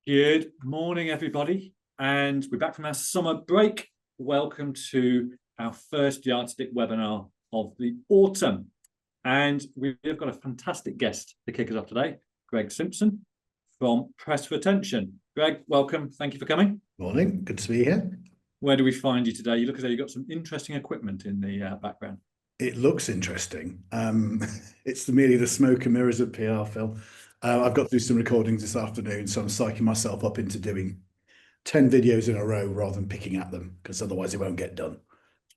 Good morning, everybody, and we're back from our summer break. Welcome to our first Yardstick webinar of the autumn. And we've got a fantastic guest to kick us off today, Greg Simpson from Press for Attention. Greg, welcome. Thank you for coming. Morning. Good to be here. Where do we find you today? You look as though you've got some interesting equipment in the background. It looks interesting. It's merely the smoke and mirrors of PR, Phil. I've got to do some recordings this afternoon, so I'm psyching myself up into doing 10 videos in a row rather than picking at them, because otherwise it won't get done.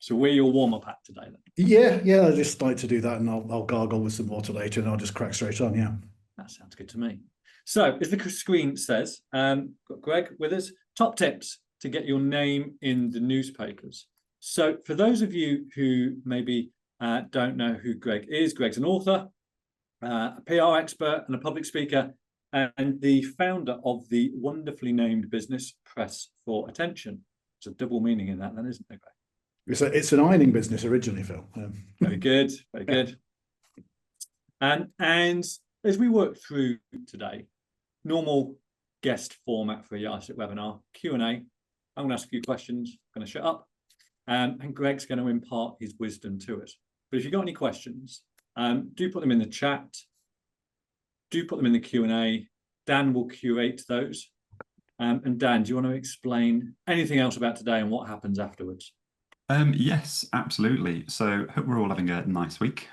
So we're your warm-up act today, then? Yeah, I just like to do that, and I'll gargle with some water later, and I'll just crack straight on, yeah. That sounds good to me. So, as the screen says, got Greg with us, top tips to get your name in the newspapers. So, for those of you who maybe don't know who Greg is, Greg's an author, a PR expert and a public speaker, and the founder of the wonderfully named business Press for Attention. There's a double meaning in that then, isn't there, Greg? It's an ironing business originally, Phil. Very good, very good. And as we work through today, normal guest format for a Yardstick webinar, Q&A. I'm going to ask a few questions, I'm going to shut up, and Greg's going to impart his wisdom to us. But if you've got any questions, do put them in the chat, do put them in the Q&A. Dan will curate those. And Dan, do you want to explain anything else about today and what happens afterwards? Yes, absolutely. So hope we're all having a nice week.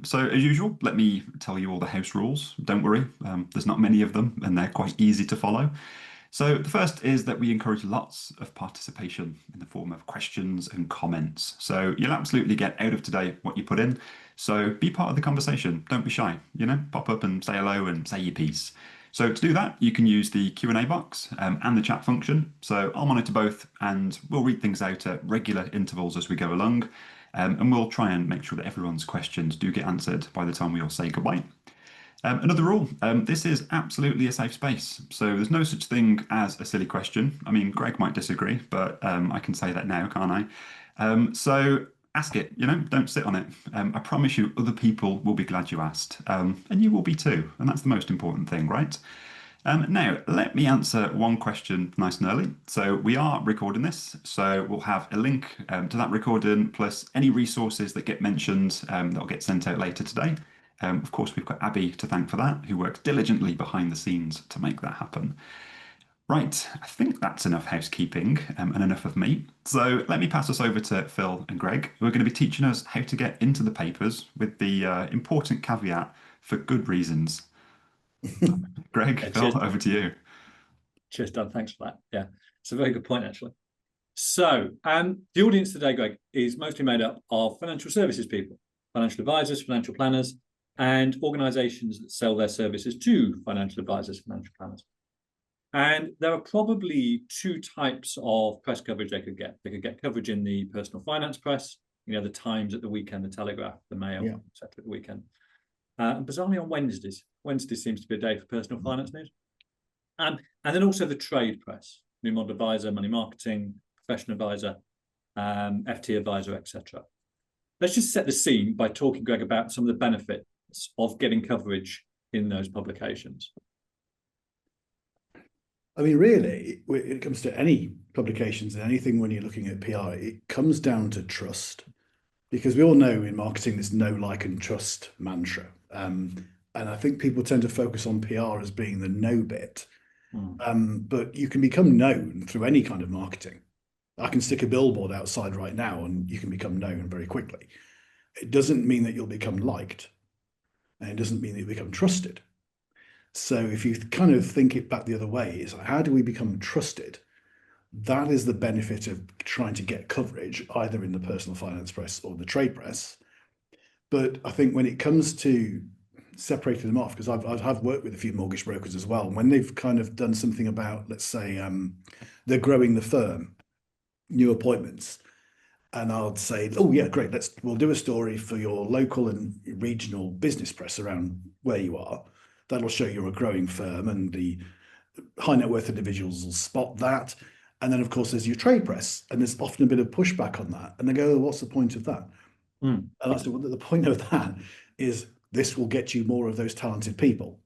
So as usual, let me tell you all the house rules. Don't worry, there's not many of them and they're quite easy to follow. So the first is that we encourage lots of participation in the form of questions and comments. So you'll absolutely get out of today what you put in. So be part of the conversation. Don't be shy, pop up and say hello and say your piece. So to do that, you can use the Q&A box and the chat function. So I'll monitor both and we'll read things out at regular intervals as we go along. And we'll try and make sure that everyone's questions do get answered by the time we all say goodbye. Another rule, this is absolutely a safe space. So there's no such thing as a silly question. I mean, Greg might disagree, but I can say that now, can't I? So ask it, don't sit on it. I promise you other people will be glad you asked, and you will be too. And that's the most important thing, right? Now, let me answer one question nice and early. So we are recording this, so we'll have a link to that recording, plus any resources that get mentioned that'll get sent out later today. Of course, we've got Abby to thank for that, who worked diligently behind the scenes to make that happen. Right, I think that's enough housekeeping and enough of me. So let me pass us over to Phil and Greg, who are going to be teaching us how to get into the papers with the important caveat for good reasons. Greg, Yeah, Phil, over to you. Cheers, Dan. Thanks for that. Yeah, it's a very good point, actually. So the audience today, Greg, is mostly made up of financial services people, financial advisors, financial planners, and organizations that sell their services to financial advisors, financial planners. And there are probably two types of press coverage they could get. They could get coverage in the personal finance press, the Times at the weekend, the Telegraph, the Mail, etc. at the weekend. And bizarrely on Wednesdays. Wednesday seems to be a day for personal finance news. And then also the trade press, New Model Advisor, Money Marketing, Professional Advisor, FT Advisor, etc. Let's just set the scene by talking, Greg, about some of the benefits of getting coverage in those publications. I mean, really, when it comes to any publications and anything when you're looking at PR, it comes down to trust. Because we all know in marketing, there's know, like, and trust mantra. And I think people tend to focus on PR as being the know bit. But you can become known through any kind of marketing. I can stick a billboard outside right now and you can become known very quickly. It doesn't mean that you'll become liked. And it doesn't mean that you become trusted. So if you kind of think it back the other way, is how do we become trusted? That is the benefit of trying to get coverage either in the personal finance press or the trade press. But I think when it comes to separating them off, because I've worked with a few mortgage brokers as well, when they've kind of done something about, let's say, they're growing the firm, new appointments, and I'll say, oh yeah, great, we'll do a story for your local and regional business press around where you are. That'll show you're a growing firm, and the high net worth individuals will spot that. And then, of course, there's your trade press, and there's often a bit of pushback on that. And they go, oh, what's the point of that? And I said, well, the point of that is this will get you more of those talented people.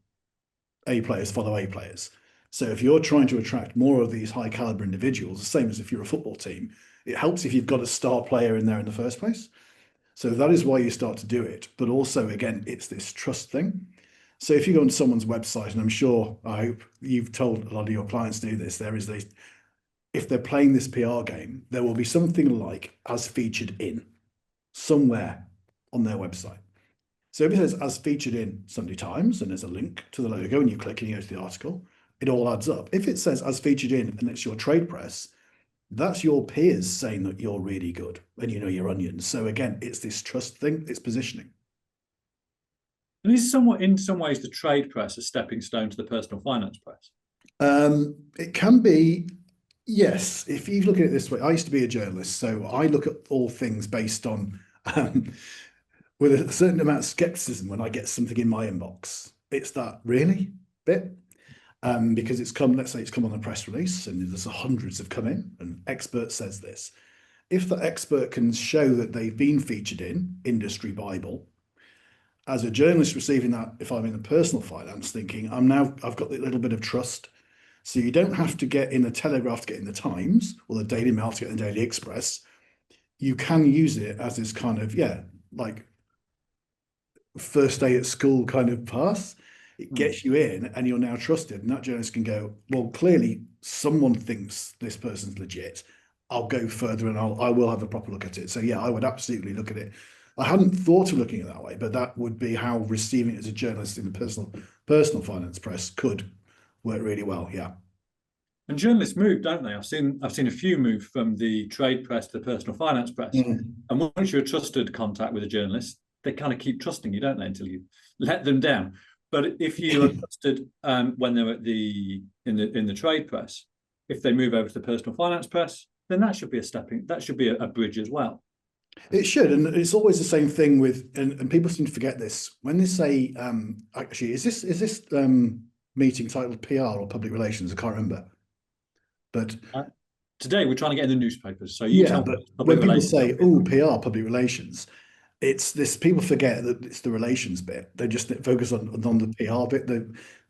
A players follow A players. So if you're trying to attract more of these high caliber individuals, the same as if you're a football team, it helps if you've got a star player in there in the first place. So that is why you start to do it. But also, again, it's this trust thing. So if you go on someone's website, and I'm sure, I hope you've told a lot of your clients do this, there is this, if they're playing this PR game, there will be something like as featured in somewhere on their website. So if it says as featured in Sunday Times and there's a link to the logo and you click and you go to the article, it all adds up. If it says as featured in and it's your trade press, that's your peers saying that you're really good and you know your onions. So again, it's this trust thing, it's positioning. And is somewhat, in some ways, the trade press a stepping stone to the personal finance press? It can be, yes. If you look at it this way, I used to be a journalist, so I look at all things based on with a certain amount of skepticism when I get something in my inbox. It's that really bit. Because it's come, let's say it's come on a press release and there's hundreds have come in and expert says this. If the expert can show that they've been featured in Industry Bible, as a journalist receiving that, if I'm in the personal finance thinking, I've got a little bit of trust. So you don't have to get in the Telegraph to get in the Times or the Daily Mail to get in the Daily Express. You can use it as this kind of, like first day at school kind of pass. It gets you in and you're now trusted. And that journalist can go, well, clearly someone thinks this person's legit. I'll go further and I will have a proper look at it. So yeah, I would absolutely look at it. I hadn't thought of looking at it that way, but that would be how receiving it as a journalist in the personal finance press could work really well. Yeah. And journalists move, don't they? I've seen a few move from the trade press to the personal finance press. And once you're a trusted contact with a journalist, they kind of keep trusting you, don't they, until you let them down. But if you are trusted when they're at in the trade press, if they move over to the personal finance press, then that should be a bridge as well. It should, and it's always the same thing with, and people seem to forget this when they say, actually, is this meeting titled PR or public relations? I can't remember. But today we're trying to get in the newspapers. So but when people say, "Oh, PR, public relations," it's this. People forget that it's the relations bit. They just focus on the PR bit.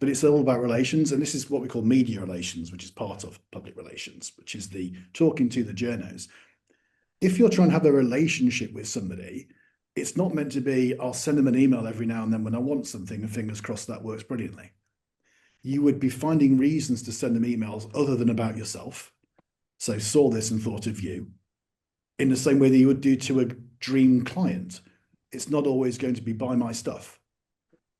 But it's all about relations, and this is what we call media relations, which is part of public relations, which is the talking to the journos. If you're trying to have a relationship with somebody, it's not meant to be, I'll send them an email every now and then when I want something, and fingers crossed that works brilliantly. You would be finding reasons to send them emails other than about yourself. So saw this and thought of you in the same way that you would do to a dream client. It's not always going to be buy my stuff.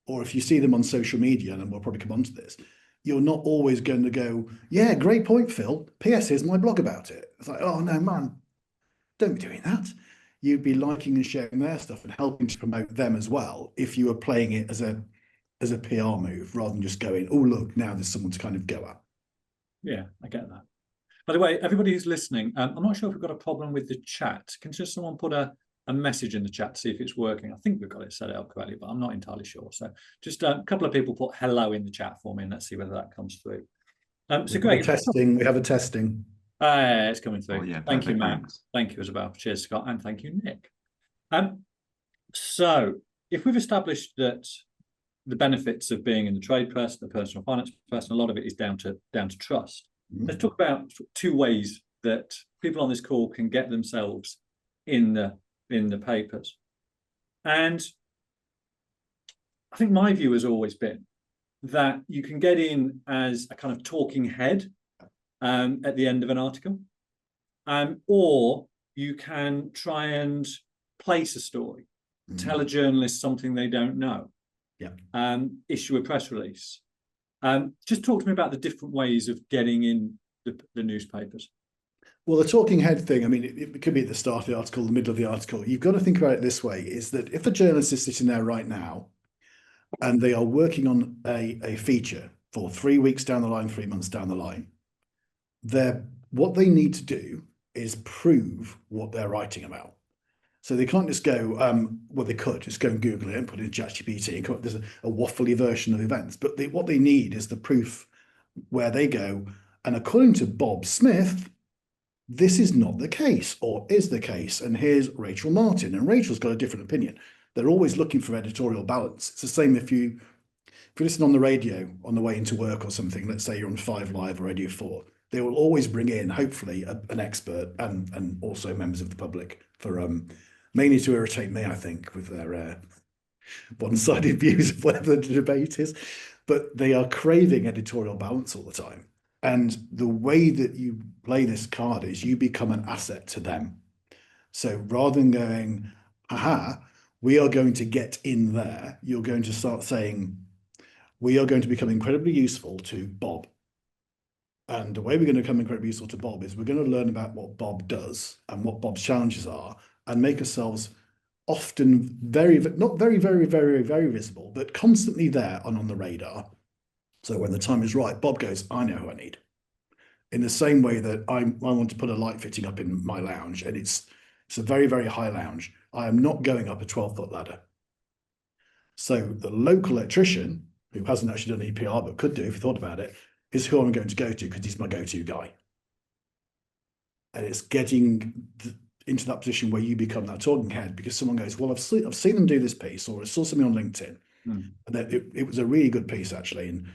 Or if you see them on social media, and we'll probably come on to this, you're not always going to go, yeah, great point, Phil. P.S. here's my blog about it. It's like, oh no, man, don't be doing that. You'd be liking and sharing their stuff and helping to promote them as well if you were playing it as a PR move rather than just going, oh, look, now there's someone to kind of go at. Yeah, I get that. By the way, everybody who's listening, I'm not sure if we've got a problem with the chat. Can just someone put a message in the chat to see if it's working? I think we've got it set up correctly, but I'm not entirely sure. So just a couple of people put hello in the chat for me and let's see whether that comes through. So Greg, we have a testing. It's coming through. Oh, yeah, thank you, Matt. Thanks. Thank you, Isabel. Cheers, Scott, and thank you, Nick. So if we've established that the benefits of being in the trade press, the personal finance press, and a lot of it is down to trust. Let's talk about two ways that people on this call can get themselves in the papers. And I think my view has always been that you can get in as a kind of talking head at the end of an article, or you can try and place a story, tell a journalist something they don't know, issue a press release. Just talk to me about the different ways of getting in the newspapers. Well, the talking head thing, I mean, it could be at the start of the article, the middle of the article. You've got to think about it this way, is that if a journalist is sitting there right now and they are working on a feature for 3 weeks down the line, 3 months down the line, what they need to do is prove what they're writing about. So they can't just go, well, they could just go and Google it and put it in ChatGPT and come up, there's a waffly version of events. But what they need is the proof where they go, and according to Bob Smith, this is not the case or is the case. And here's Rachel Martin, and Rachel's got a different opinion. They're always looking for editorial balance. It's the same if you if you listen on the radio on the way into work or something, let's say you're on 5 Live or Radio 4, they will always bring in, hopefully, an expert and also members of the public for mainly to irritate me, I think, with their one-sided views of whatever the debate is. But they are craving editorial balance all the time. And the way that you play this card is you become an asset to them. So rather than going, haha, we are going to get in there, you're going to start saying, we are going to become incredibly useful to Bob. And the way we're going to become incredibly useful to Bob is we're going to learn about what Bob does and what Bob's challenges are and make ourselves often not very visible, but constantly there and on the radar. So when the time is right, Bob goes, I know who I need. In the same way that I want to put a light fitting up in my lounge, and it's a very high lounge. I am not going up a 12-foot ladder. So the local electrician, who hasn't actually done any PR but could do if you thought about it, is who I'm going to go to because he's my go-to guy. And it's getting into that position where you become that talking head because someone goes, well, I've seen them do this piece, or I saw something on LinkedIn. And that it was a really good piece, actually. And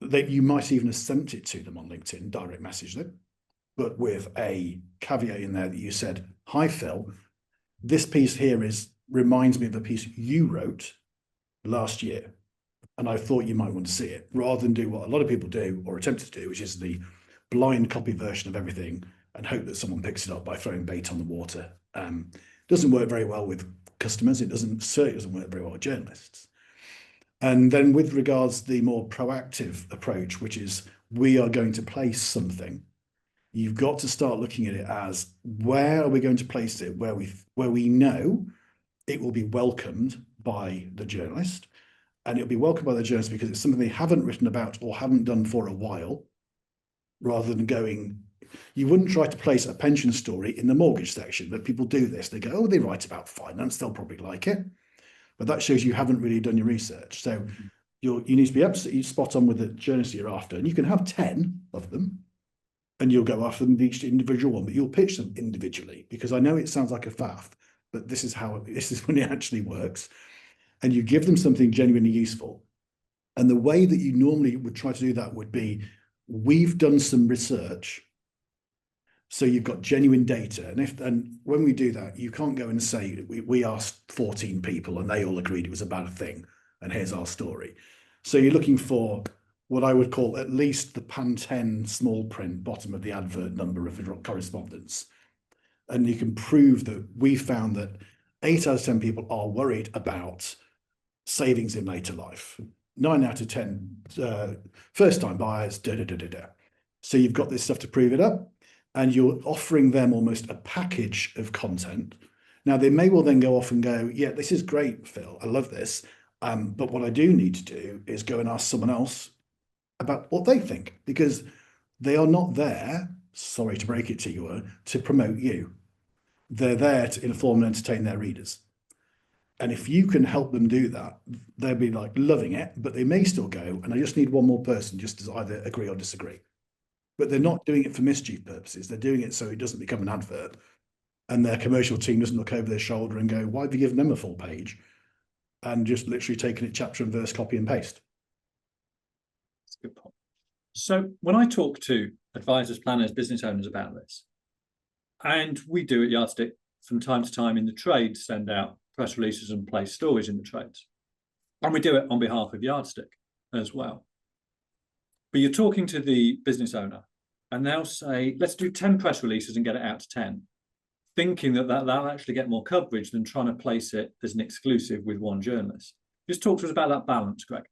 that you might even have sent it to them on LinkedIn, direct message them, but with a caveat in there that you said, hi, Phil, this piece here reminds me of the piece you wrote last year. And I thought you might want to see it, rather than do what a lot of people do or attempt to do, which is the blind copy version of everything and hope that someone picks it up by throwing bait on the water. Doesn't work very well with customers. It certainly doesn't work very well with journalists. And then with regards to the more proactive approach, which is we are going to place something, you've got to start looking at it as, where are we going to place it where we know it will be welcomed by the journalist, and it'll be welcomed by the journalist because it's something they haven't written about or haven't done for a while, rather than going, you wouldn't try to place a pension story in the mortgage section, but people do this. They go, oh, they write about finance, they'll probably like it. But that shows you haven't really done your research. So you need to be absolutely spot on with the journalists you're after. And you can have 10 of them and you'll go after them with each individual one, but you'll pitch them individually, because I know it sounds like a faff, but this is when it actually works. And you give them something genuinely useful. And the way that you normally would try to do that would be, we've done some research, so you've got genuine data. And when we do that, you can't go and say, we asked 14 people and they all agreed it was a bad thing, and here's our story. So you're looking for what I would call at least the Pan 10 small print bottom of the advert number of correspondence. And you can prove that we found that 8 out of 10 people are worried about savings in later life. 9 out of 10 first-time buyers, So you've got this stuff to prove it up, and you're offering them almost a package of content. Now, they may well then go off and go, yeah, this is great, Phil, I love this. But what I do need to do is go and ask someone else about what they think, because they are not there, sorry to break it to you, to promote you. They're there to inform and entertain their readers. And if you can help them do that, they'll be like loving it, but they may still go, and I just need one more person just to either agree or disagree. But they're not doing it for mischief purposes. They're doing it so it doesn't become an advert, and their commercial team doesn't look over their shoulder and go, why have you given them a full page? And just literally taking it chapter and verse, copy and paste. That's a good point. So when I talk to advisors, planners, business owners about this, and we do at Yardstick from time to time in the trade, send out press releases and place stories in the trades. And we do it on behalf of Yardstick as well. But you're talking to the business owner and they'll say, let's do 10 press releases and get it out to 10, thinking that that'll actually get more coverage than trying to place it as an exclusive with one journalist. Just talk to us about that balance, Greg.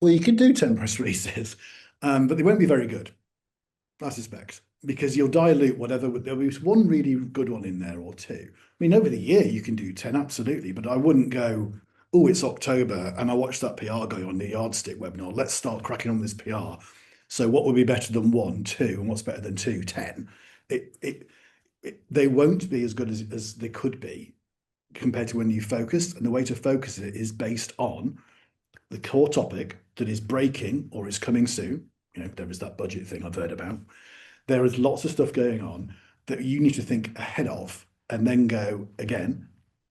Well, you can do 10 press releases, but they won't be very good, I suspect, because you'll dilute whatever. There'll be one really good one in there or two. I mean, over the year, you can do 10, absolutely, but I wouldn't go, oh, it's October, and I watched that PR guy on the Yardstick webinar. Let's start cracking on this PR. So what would be better than 1, 2, and what's better than 2, 10? They won't be as good as they could be compared to when you focused. And the way to focus it is based on the core topic that is breaking or is coming soon. You know, there is that budget thing I've heard about. There is lots of stuff going on that you need to think ahead of, and then go again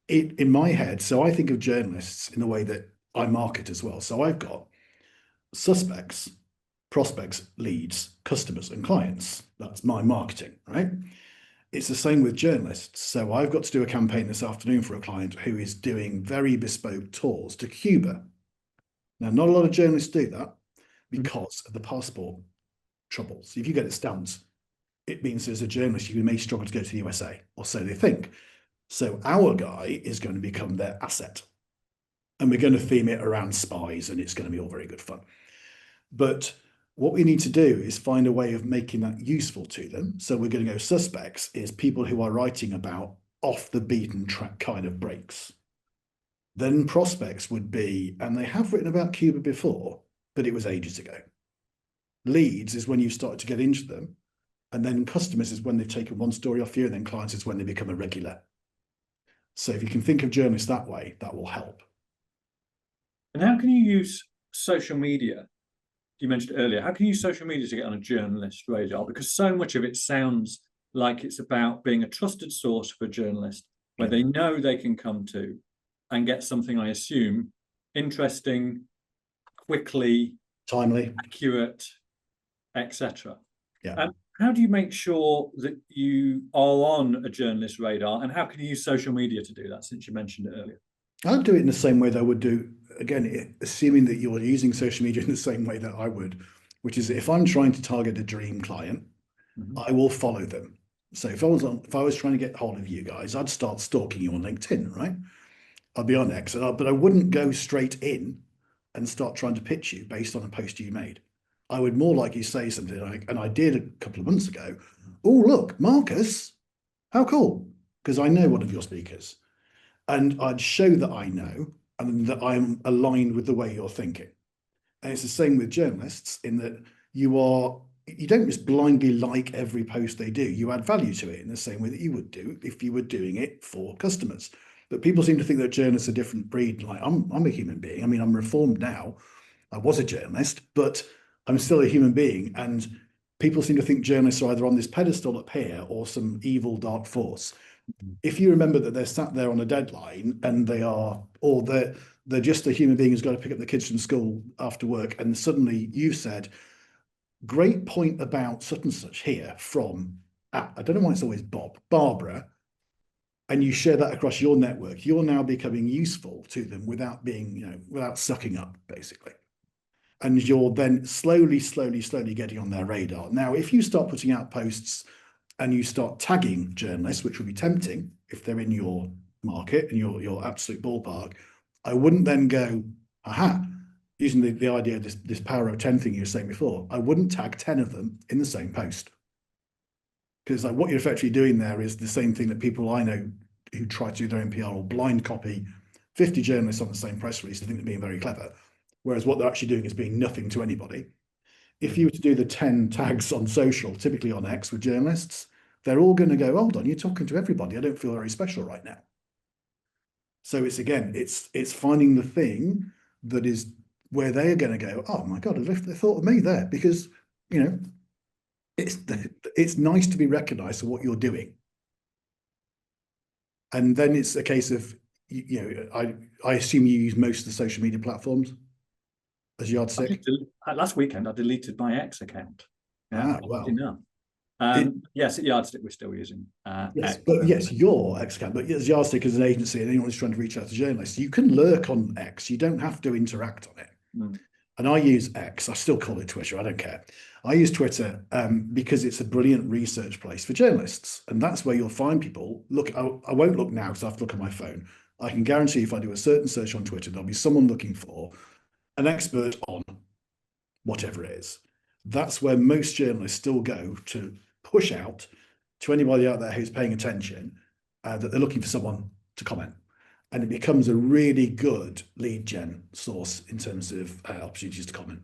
in my head. So I think of journalists in the way that I market as well. So I've got suspects, prospects, leads, customers, and clients. That's my marketing, right? It's the same with journalists. So I've got to do a campaign this afternoon for a client who is doing very bespoke tours to Cuba. Now, not a lot of journalists do that because of the passport troubles. If you get it stamped, it means as a journalist, you may struggle to go to the USA, or so they think. So our guy is going to become their asset. And we're going to theme it around spies, and it's going to be all very good fun. But what we need to do is find a way of making that useful to them. So we're going to go suspects is people who are writing about off the beaten track kind of breaks. Then prospects would be, and they have written about Cuba before, but it was ages ago. Leads is when you start to get into them. And then customers is when they've taken one story off you, and then clients is when they become a regular. So if you can think of journalists that way, that will help. And how can you use social media? You mentioned earlier, how can you use social media to get on a journalist radar? Because so much of it sounds like it's about being a trusted source for journalists, where they know they can come to and get something, I assume, interesting, quickly, timely, accurate, etc. Yeah. How do you make sure that you are on a journalist radar, and how can you use social media to do that, since you mentioned it earlier? I'd do it in the same way that I would do, again, assuming that you're using social media in the same way that I would, which is if I'm trying to target a dream client, I will follow them. So if I was trying to get hold of you guys, I'd start stalking you on LinkedIn, right? I'd be on X, but I wouldn't go straight in and start trying to pitch you based on a post you made. I would more likely say something like, and I did a couple of months ago, oh, look, Marcus, how cool, because I know one of your speakers. And I'd show that I know and that I'm aligned with the way you're thinking. And it's the same with journalists in that you don't just blindly like every post they do. You add value to it in the same way that you would do if you were doing it for customers. But people seem to think that journalists are a different breed. Like I'm a human being. I mean, I'm reformed now. I was a journalist, but I'm still a human being. And people seem to think journalists are either on this pedestal up here or some evil dark force. If you remember that they're sat there on a deadline and they're just a human being who's got to pick up the kids from school after work, and suddenly you've said, great point about such and such here from, I don't know why it's always Barbara, and you share that across your network, you're now becoming useful to them without being, without sucking up, basically. And you're then slowly getting on their radar. Now, if you start putting out posts and you start tagging journalists, which would be tempting if they're in your market and your absolute ballpark, I wouldn't then go, aha, using the idea of this power of 10 thing you were saying before, I wouldn't tag 10 of them in the same post. Because like what you're effectively doing there is the same thing that people I know who try to do their own PR or blind copy 50 journalists on the same press release. They think they're being very clever. Whereas what they're actually doing is being nothing to anybody. If you were to do the 10 tags on social, typically on X with journalists, they're all going to go, hold on, you're talking to everybody. I don't feel very special right now. So it's finding the thing that is where they are going to go, oh my God, they thought of me there, because, it's nice to be recognized for what you're doing. And then it's a case of, I assume you use most of the social media platforms as yardstick. Last weekend, I deleted my X account. Yeah, well. Enough. Yes, at Yardstick we're still using. Yes, but yes, your X account, but yes, Yardstick is an agency, and anyone who's trying to reach out to journalists, you can lurk on X. You don't have to interact on it. And I use X. I still call it Twitter. I don't care. I use Twitter because it's a brilliant research place for journalists, and that's where you'll find people. Look, I won't look now because I have to look at my phone. I can guarantee if I do a certain search on Twitter, there'll be someone looking for an expert on whatever it is. That's where most journalists still go to push out to anybody out there who's paying attention that they're looking for someone to comment. And it becomes a really good lead gen source in terms of opportunities to comment.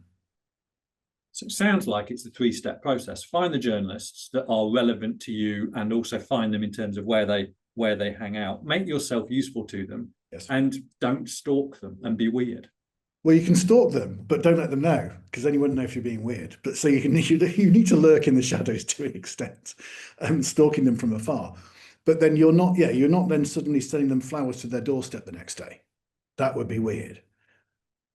So it sounds like it's a three-step process. Find the journalists that are relevant to you, and also find them in terms of where they hang out. Make yourself useful to them, yes. And don't stalk them and be weird. Well, you can stalk them, but don't let them know, because then you wouldn't know if you're being weird. But so you need to lurk in the shadows to an extent, stalking them from afar. But then you're not then suddenly sending them flowers to their doorstep the next day. That would be weird.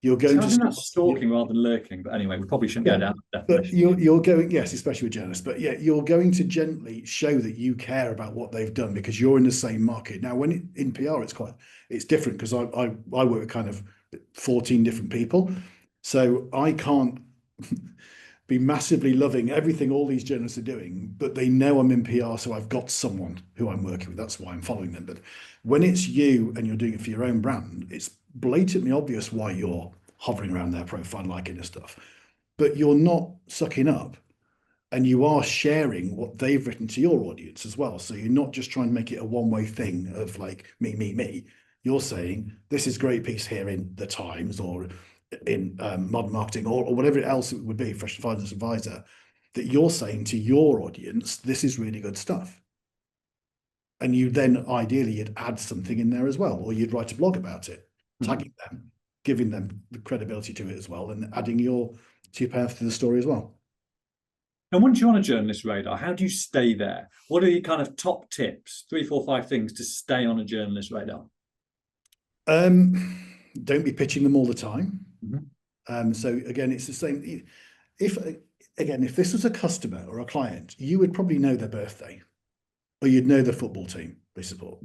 You're going I to think that's start, stalking rather than lurking. But anyway, we probably shouldn't go down that but definition. you're going, yes, especially with journalists, but yeah, you're going to gently show that you care about what they've done because you're in the same market. Now, in PR, it's different because I work with kind of 14 different people. So I can't be massively loving everything all these journalists are doing, but they know I'm in PR, so I've got someone who I'm working with. That's why I'm following them. But when it's you and you're doing it for your own brand, it's blatantly obvious why you're hovering around their profile, liking this stuff. But you're not sucking up and you are sharing what they've written to your audience as well. So you're not just trying to make it a one-way thing of like me, me, me. You're saying this is a great piece here in the Times or in Modern Marketing or whatever else it would be, Fresh Finance Advisor, that you're saying to your audience, this is really good stuff. And you then ideally you'd add something in there as well, or you'd write a blog about it, tagging them, giving them the credibility to it as well, and adding your path to the story as well. And once you're on a journalist radar, how do you stay there? What are your kind of top tips, 3, 4, 5 things to stay on a journalist radar? Don't be pitching them all the time. So again, it's the same. If this was a customer or a client, you would probably know their birthday, or you'd know the football team they support.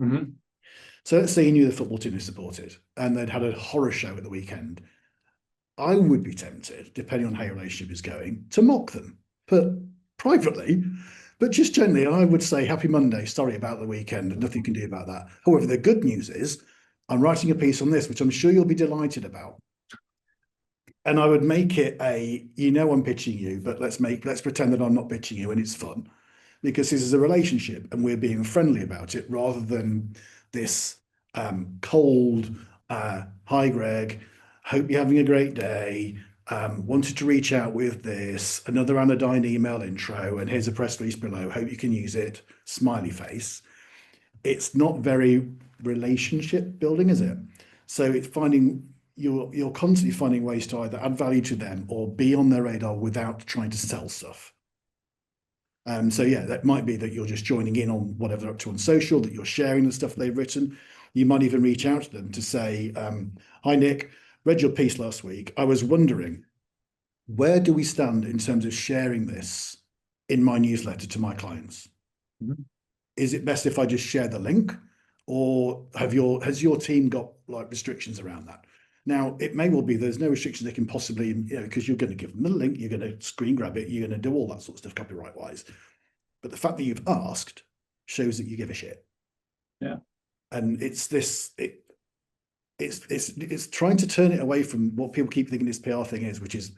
So let's say you knew the football team they supported, and they'd had a horror show at the weekend. I would be tempted, depending on how your relationship is going, to mock them, but privately. But just generally, I would say, Happy Monday, sorry about the weekend, nothing you can do about that. However, the good news is I'm writing a piece on this, which I'm sure you'll be delighted about. And I would make it I'm pitching you, but let's pretend that I'm not pitching you and it's fun. Because this is a relationship and we're being friendly about it rather than this cold, hi Greg, hope you're having a great day. Wanted to reach out with this, another anodyne email intro, and here's a press release below. Hope you can use it. Smiley face. It's not very relationship building, is it? So it's you're constantly finding ways to either add value to them or be on their radar without trying to sell stuff. So yeah, that might be that you're just joining in on whatever they're up to on social, that you're sharing the stuff they've written. You might even reach out to them to say, hi, Nick, read your piece last week. I was wondering, where do we stand in terms of sharing this in my newsletter to my clients? Is it best if I just share the link, or has your team got like restrictions around that? Now, it may well be there's no restrictions they can possibly, because you're going to give them the link, you're going to screen grab it, you're going to do all that sort of stuff copyright wise. But the fact that you've asked shows that you give a shit. Yeah. And it's trying to turn it away from what people keep thinking this PR thing is, which is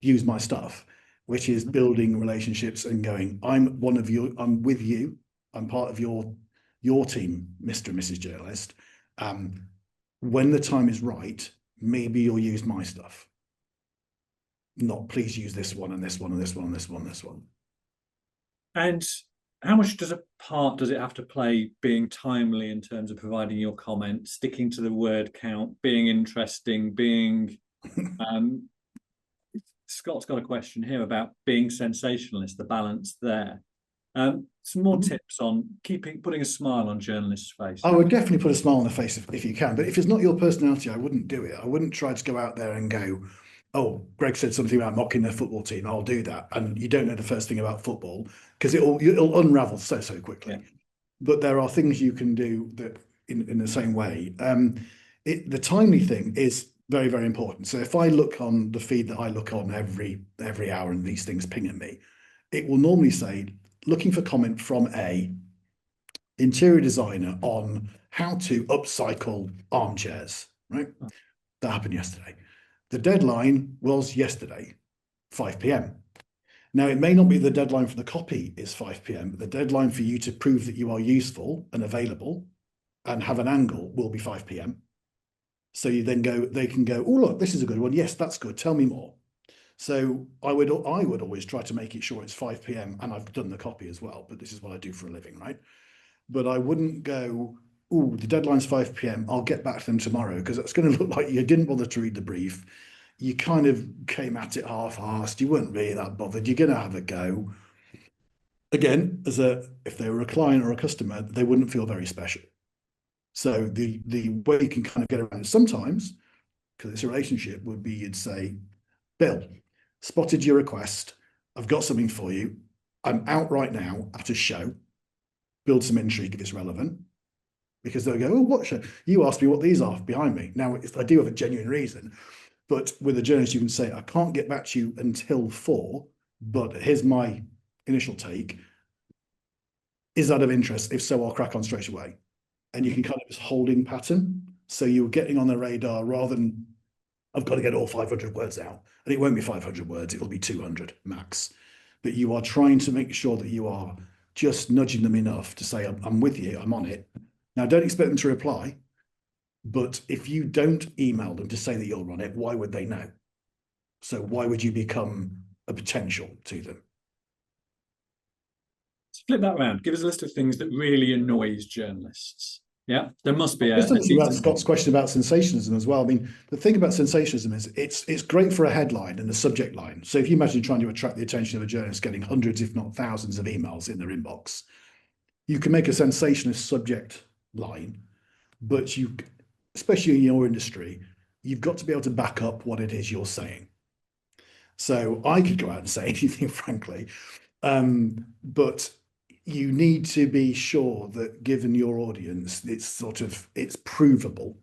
use my stuff, which is building relationships and going, I'm one of you, I'm with you, I'm part of your team, Mr. and Mrs. Journalist. When the time is right, maybe you'll use my stuff. Not please use this one and this one and this one and this one and this one. And how much does it have to play being timely in terms of providing your comment, sticking to the word count, being interesting, being Scott's got a question here about being sensationalist, the balance there. Some more tips on putting a smile on journalists' face. I would definitely put a smile on the face if you can, but if it's not your personality, I wouldn't do it. I wouldn't try to go out there and go, oh, Greg said something about mocking their football team, I'll do that. And you don't know the first thing about football because it'll unravel so quickly. Yeah. But there are things you can do that in the same way. The timely thing is very, very important. So if I look on the feed that I look on every hour and these things ping at me, it will normally say, looking for comment from a interior designer on how to upcycle armchairs, right? That happened yesterday. The deadline was yesterday, 5 p.m. Now, it may not be the deadline for the copy is 5 p.m., but the deadline for you to prove that you are useful and available and have an angle will be 5 p.m. So they can go, oh, look, this is a good one. Yes, that's good. Tell me more. So I would always try to make it sure it's 5 p.m. and I've done the copy as well, but this is what I do for a living, right? But I wouldn't go, oh, the deadline's 5 p.m. I'll get back to them tomorrow, because that's going to look like you didn't bother to read the brief. You kind of came at it half-assed. You weren't really that bothered. You're going to have a go. Again, if they were a client or a customer, they wouldn't feel very special. So the way you can kind of get around it sometimes because it's a relationship, would be you'd say, Bill, spotted your request. I've got something for you. I'm out right now at a show. Build some intrigue if it's relevant. Because they'll go, oh, what show? You asked me what these are behind me. Now, I do have a genuine reason. But with a journalist, you can say, I can't get back to you until 4, but here's my initial take. Is that of interest? If so, I'll crack on straight away. And you can kind of this holding pattern. So you're getting on the radar rather than, I've got to get all 500 words out. And it won't be 500 words, it'll be 200 max. But you are trying to make sure that you are just nudging them enough to say, I'm with you, I'm on it. Now, don't expect them to reply. But if you don't email them to say that you're on it, why would they know? So why would you become a potential to them? Flip that around. Give us a list of things that really annoys journalists. Yeah, there must be Just thinking about Scott's question about sensationalism as well. I mean, the thing about sensationalism is it's great for a headline and a subject line. So if you imagine trying to attract the attention of a journalist getting hundreds, if not thousands of emails in their inbox, you can make a sensationalist subject line, but you, especially in your industry, you've got to be able to back up what it is you're saying. So I could go out and say anything, frankly, but you need to be sure that given your audience, it's provable,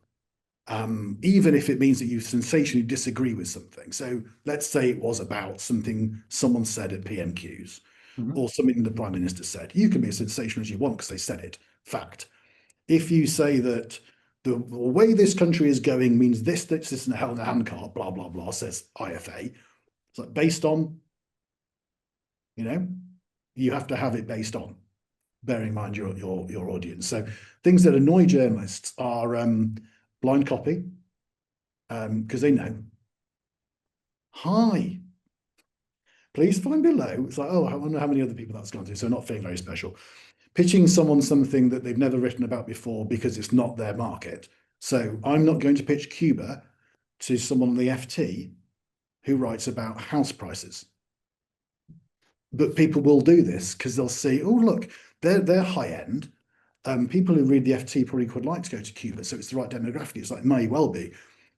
even if it means that you sensationally disagree with something. So let's say it was about something someone said at PMQs or something the Prime Minister said. You can be as sensational as you want because they said it, fact. If you say that the way this country is going means this, and a hell in a handcart, blah, blah, blah, says IFA. It's like based on, you have to have it based on, bearing in mind your audience. So things that annoy journalists are blind copy, because they know. Hi, please find below. It's like, oh, I wonder how many other people that's gone to. So not feeling very special. Pitching someone something that they've never written about before because it's not their market. So I'm not going to pitch Cuba to someone on the FT who writes about house prices. But people will do this because they'll see, oh, look, they're high end. People who read the FT probably would like to go to Cuba. So it's the right demographic. It's like, may well be.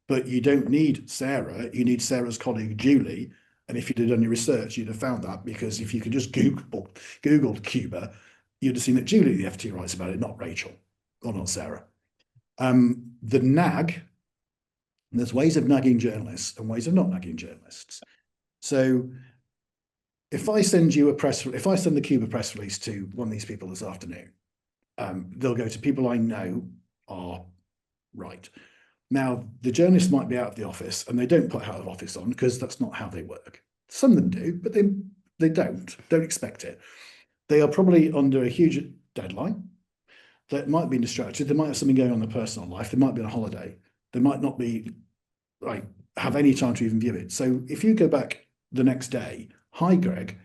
But you don't need Sarah. You need Sarah's colleague, Julie. And if you'd have done your research, you'd have found that, because if you could just Googled Cuba, you'd have seen that Julie, the FT, writes about it, not Rachel or not Sarah. The nag, there's ways of nagging journalists and ways of not nagging journalists. So if I send the Cuba press release to one of these people this afternoon, they'll go to people I know are right. Now, the journalists might be out of the office and they don't put out of office on because that's not how they work. Some of them do, but they don't expect it. They are probably under a huge deadline. They might be distracted. They might have something going on in their personal life. They might be on holiday. They might not be have any time to even view it. So if you go back the next day, hi, Greg,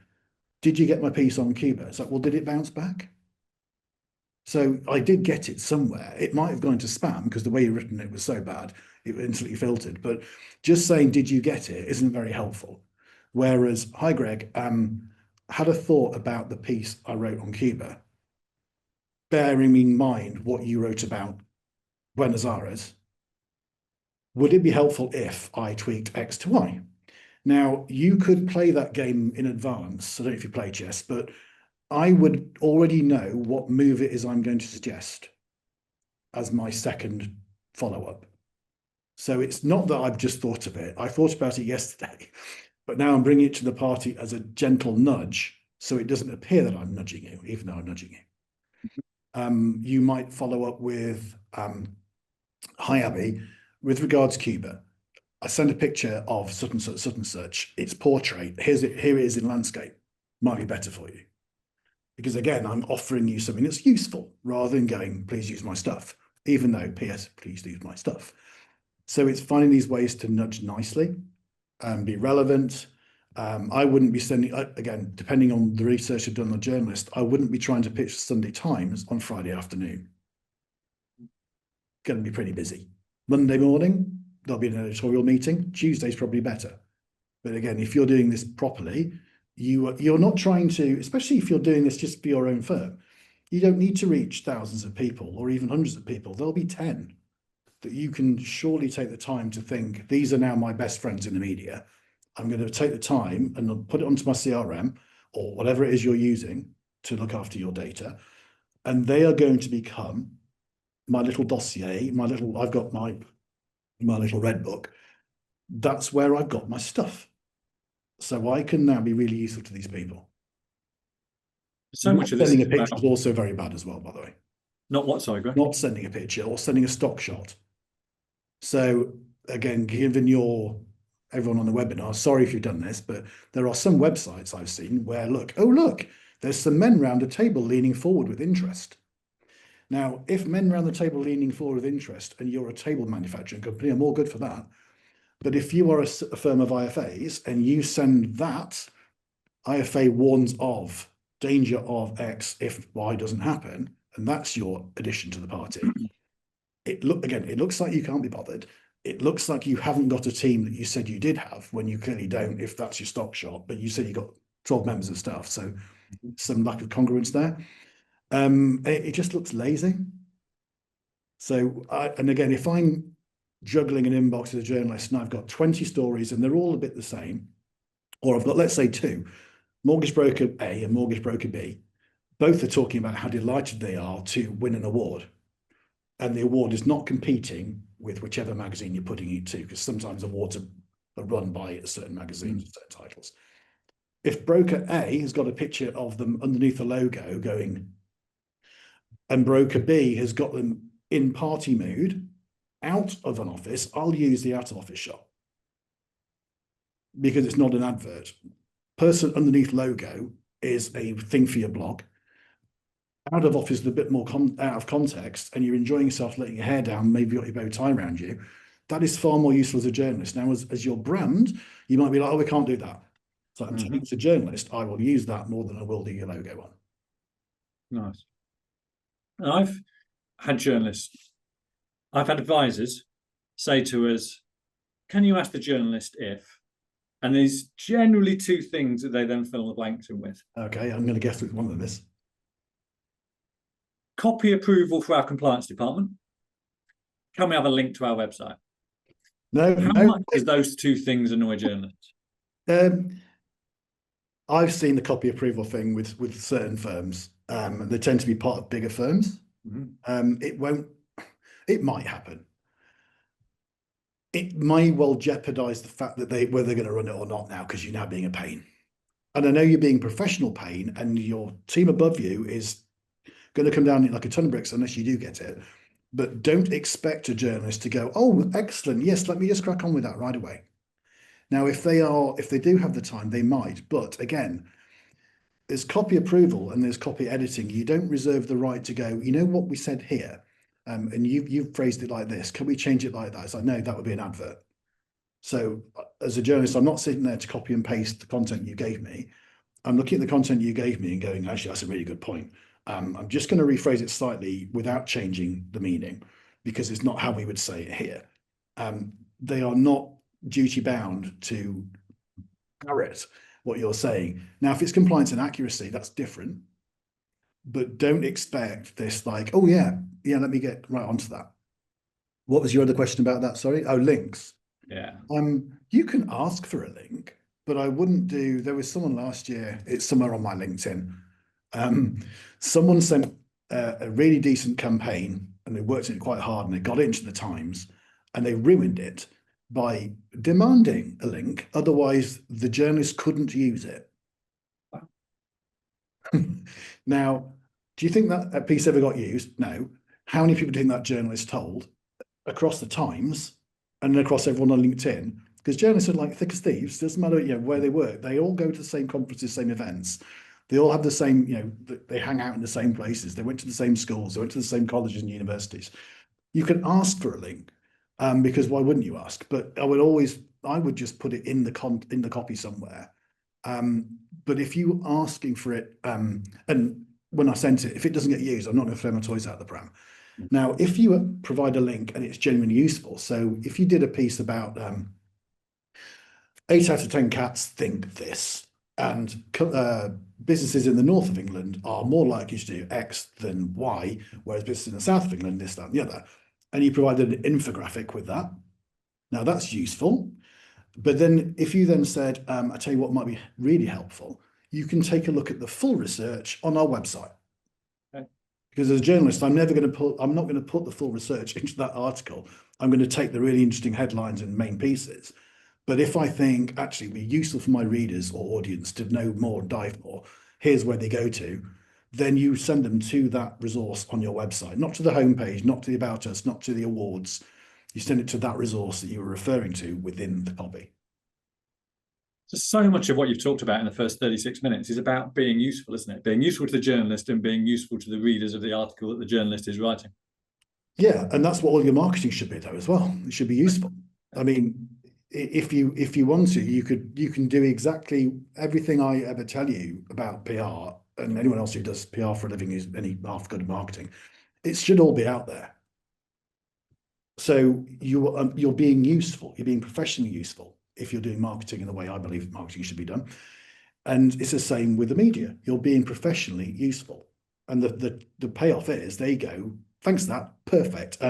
did you get my piece on Cuba? It's like, well, did it bounce back? So I did get it somewhere. It might have gone to spam because the way you've written it was so bad, it instantly filtered. But just saying, did you get it, isn't very helpful. Whereas, hi, Greg, had a thought about the piece I wrote on Cuba, bearing in mind what you wrote about Buenos Aires. Would it be helpful if I tweaked X to Y? Now, you could play that game in advance. I don't know if you play chess, but I would already know what move it is I'm going to suggest as my second follow-up. So it's not that I've just thought of it. I thought about it yesterday, but now I'm bringing it to the party as a gentle nudge, so it doesn't appear that I'm nudging you, even though I'm nudging you. You might follow up with, hi, Abby, with regards to Cuba, I send a picture of such and such, such and such. It's portrait. Here it is in landscape. Might be better for you. Because again, I'm offering you something that's useful rather than going, please use my stuff, even though, PS, please use my stuff. So it's finding these ways to nudge nicely and be relevant. I wouldn't be sending, again, depending on the research I've done on the journalist, I wouldn't be trying to pitch Sunday Times on Friday afternoon. Going to be pretty busy. Monday morning, there'll be an editorial meeting. Tuesday's probably better. But again, if you're doing this properly, you're not trying to, especially if you're doing this just for your own firm, you don't need to reach thousands of people or even hundreds of people. There'll be 10. that you can surely take the time to think, these are now my best friends in the media. I'm going to take the time and I'll put it onto my CRM or whatever it is you're using to look after your data. And they are going to become my little dossier, I've got my little red book. That's where I've got my stuff. So I can now be really useful to these people. So much of this sending is a picture about is also very bad as well, by the way. not what, sorry, Greg? Not sending a picture or sending a stock shot. So again, given everyone on the webinar, sorry if you've done this, but there are some websites I've seen where look, there's some men round a table leaning forward with interest. Now, if men round the table leaning forward with interest and you're a table manufacturing company, I'm all good for that. But if you are a firm of IFAs and you send that, IFA warns of danger of X if Y doesn't happen, and that's your addition to the party. It looks like you can't be bothered. It looks like you haven't got a team that you said you did have when you clearly don't, if that's your stock shot, but you said you got 12 members of staff. So some lack of congruence there. It just looks lazy. So, and again, if I'm juggling an inbox as a journalist and I've got 20 stories and they're all a bit the same, or I've got, let's say, two, mortgage broker A and mortgage broker B, both are talking about how delighted they are to win an award. And the award is not competing with whichever magazine you're putting it to, because sometimes awards are run by a certain magazine, certain titles. If broker A has got a picture of them underneath the logo going, and broker B has got them in party mood, out of an office, I'll use the out of office shot because it's not an advert. Person underneath logo is a thing for your blog. Out of office is a bit more out of context, and you're enjoying yourself, letting your hair down, maybe got your bow tie around you. That is far more useful as a journalist. Now, as your brand, you might be like, oh, we can't do that. So I'm telling you, as a journalist, I will use that more than I will do your logo on. Nice. I've had journalists, I've had advisors say to us, can you ask the journalist if? And there's generally two things that they then fill the blanks in with. Okay, I'm going to guess which one of them is. Copy approval for our compliance department. Can we have a link to our website? No. How much does those two things annoy journalists? I've seen the copy approval thing with certain firms. They tend to be part of bigger firms. It might happen. It may well jeopardize the fact that whether they're going to run it or not now, because you're now being a pain. And I know you're being professional pain, and your team above you is going to come down like a ton of bricks unless you do get it. But don't expect a journalist to go, oh, excellent, yes, let me just crack on with that right away. Now, if they do have the time, they might. But again, there's copy approval and there's copy editing. You don't reserve the right to go, you know what we said here, and you've phrased it like this. Can we change it like that? It's like, no, that would be an advert. So as a journalist, I'm not sitting there to copy and paste the content you gave me. I'm looking at the content you gave me and going, actually, that's a really good point. I'm just going to rephrase it slightly without changing the meaning, because it's not how we would say it here. They are not duty bound to parrot what you're saying. Now, if it's compliance and accuracy, that's different. But don't expect this like, oh yeah, let me get right onto that. What was your other question about that? Sorry. Oh, links. Yeah. You can ask for a link, but I wouldn't do. There was someone last year. It's somewhere on my LinkedIn. Someone sent a really decent campaign, and they worked it quite hard, and they got it into the Times, and they ruined it by demanding a link. Otherwise, the journalist couldn't use it. Wow. Now, do you think that piece ever got used? No. How many people do you think that journalist told across the Times and across everyone on LinkedIn? Because journalists are like thick as thieves. Doesn't matter, where they work. They all go to the same conferences, same events. They all have the same, they hang out in the same places. They went to the same schools. They went to the same colleges and universities. You can ask for a link, because why wouldn't you ask? But I would just put it in the copy somewhere. But if you asking for it, and when I sent it, if it doesn't get used, I'm not going to throw my toys out of the pram. Now, if you provide a link and it's genuinely useful, so if you did a piece about 8 out of 10 cats think this, and businesses in the north of England are more likely to do X than Y, whereas businesses in the south of England, this, that, and the other. and you provided an infographic with that. Now that's useful. But then if you then said, I tell you what might be really helpful, you can take a look at the full research on our website. Okay. Because as a journalist, I'm not going to put the full research into that article. I'm going to take the really interesting headlines and main pieces. But if I think actually it'd be useful for my readers or audience to know more, dive more, here's where they go to, then you send them to that resource on your website, not to the homepage, not to the About Us, not to the awards. You send it to that resource that you were referring to within the copy. So much of what you've talked about in the first 36 minutes is about being useful, isn't it? Being useful to the journalist and being useful to the readers of the article that the journalist is writing. Yeah, and that's what all your marketing should be, though, as well. It should be useful. I mean, if you want to, you can do exactly everything I ever tell you about PR, and anyone else who does PR for a living is any half good at marketing. It should all be out there. So you're being useful. You're being professionally useful if you're doing marketing in the way I believe marketing should be done. And it's the same with the media. You're being professionally useful, and the payoff is there you go. Thanks for that. Perfect.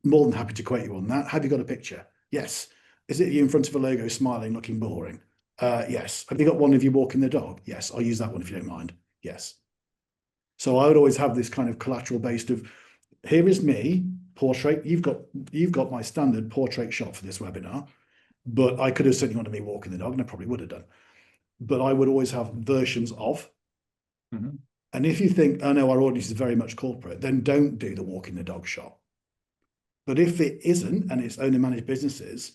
More than happy to quote you on that. Have you got a picture? Yes. Is it you in front of a logo smiling, looking boring? Yes. Have you got one of you walking the dog? Yes. I'll use that one if you don't mind. Yes. So I would always have this kind of collateral based of, here is me, portrait. You've got my standard portrait shot for this webinar, but I could have sent you one of me walking the dog, and I probably would have done. But I would always have versions of. Mm-hmm. And if you think, oh no, our audience is very much corporate, then don't do the walking the dog shot. But if it isn't, and it's owner managed businesses,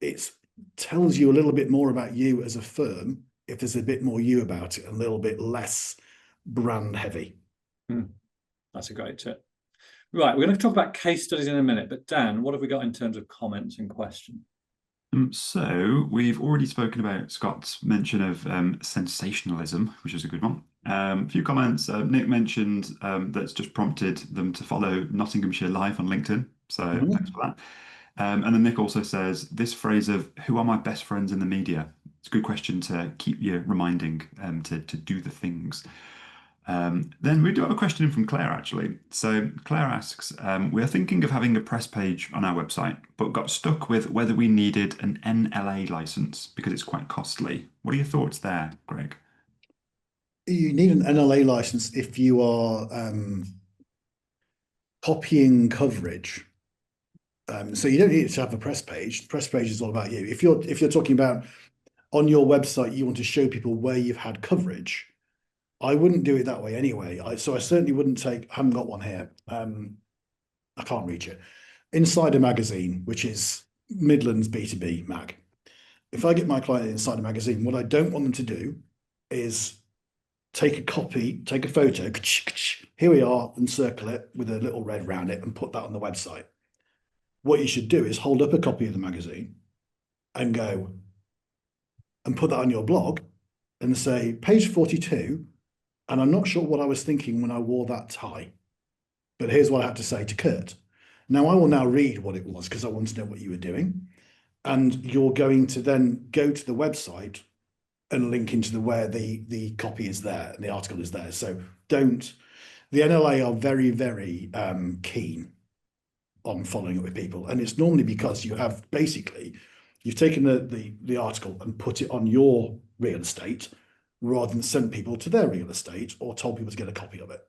it tells you a little bit more about you as a firm if there's a bit more you about it, a little bit less brand heavy. That's a great tip. Right, we're going to talk about case studies in a minute, but Dan, what have we got in terms of comments and questions? So we've already spoken about Scott's mention of sensationalism, which is a good one. A few comments. Nick mentioned that's just prompted them to follow Nottinghamshire Live on LinkedIn. So thanks for that. And then Nick also says this phrase of "Who are my best friends in the media?" It's a good question to keep you reminding to do the things. Then we do have a question in from Claire, actually. So Claire asks, we're thinking of having a press page on our website, but got stuck with whether we needed an NLA license because it's quite costly. What are your thoughts there, Greg? You need an NLA license if you are copying coverage. So you don't need to have a press page. The press page is all about you. If you're talking about on your website, you want to show people where you've had coverage, I wouldn't do it that way anyway. So I certainly wouldn't take, I haven't got one here. I can't reach it. Insider Magazine, which is Midlands B2B mag. If I get my client Insider Magazine, what I don't want them to do is take a copy, take a photo, here we are, and circle it with a little red around it and put that on the website. What you should do is hold up a copy of the magazine and go and put that on your blog and say, page 42, and I'm not sure what I was thinking when I wore that tie, but here's what I had to say to Kurt. Now I will now read what it was because I want to know what you were doing. And you're going to then go to the website and link into where the copy is there and the article is there. So the NLA are very, very keen on following up with people. And it's normally because you've taken the article and put it on your real estate rather than send people to their real estate or told people to get a copy of it.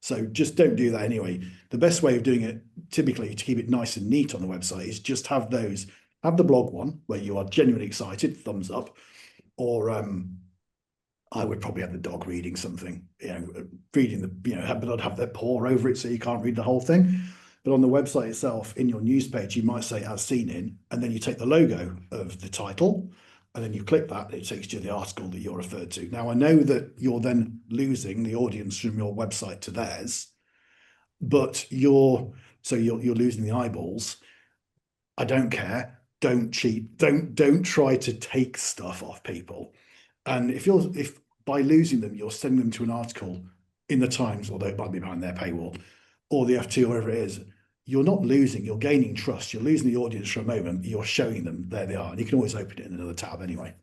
So just don't do that anyway. The best way of doing it, typically to keep it nice and neat on the website, is just have the blog one where you are genuinely excited, thumbs up, or I would probably have the dog reading something, but I'd have their paw over it so you can't read the whole thing. But on the website itself, in your news page, you might say as seen in, and then you take the logo of the title, and then you click that, and it takes you to the article that you're referred to. Now, I know that you're then losing the audience from your website to theirs, but you're losing the eyeballs. I don't care. Don't cheat. Don't try to take stuff off people. And if by losing them, you're sending them to an article in the Times, although it might be behind their paywall, or the FT, or wherever it is, you're not losing, you're gaining trust. You're losing the audience for a moment. You're showing them there they are. And you can always open it in another tab anyway.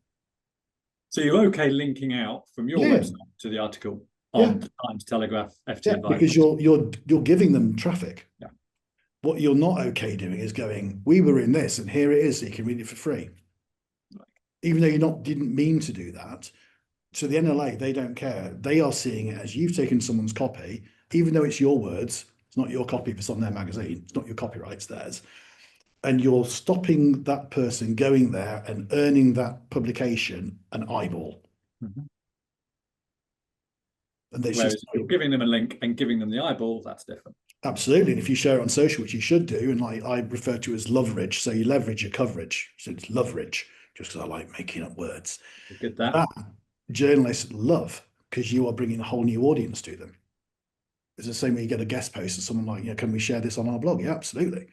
So you're okay linking out from your website to the article on the Times, Telegraph, FT Advice? Because you're giving them traffic. Yeah. What you're not okay doing is going, we were in this and here it is, so you can read it for free. Even though didn't mean to do that. To the NLA, they don't care. They are seeing it as you've taken someone's copy, even though it's your words. It's not your copy if it's on their magazine. It's not your copyright, it's theirs. And you're stopping that person going there and earning that publication an eyeball. Mm-hmm. And it's Whereas just you're giving them a link and giving them the eyeball, that's different. Absolutely. And if you share it on social, which you should do, and I refer to it as leverage, so you leverage your coverage. So it's leverage, just because I like making up words. Good that. That journalists love, because you are bringing a whole new audience to them. It's the same way you get a guest post and someone like, can we share this on our blog? Yeah, absolutely.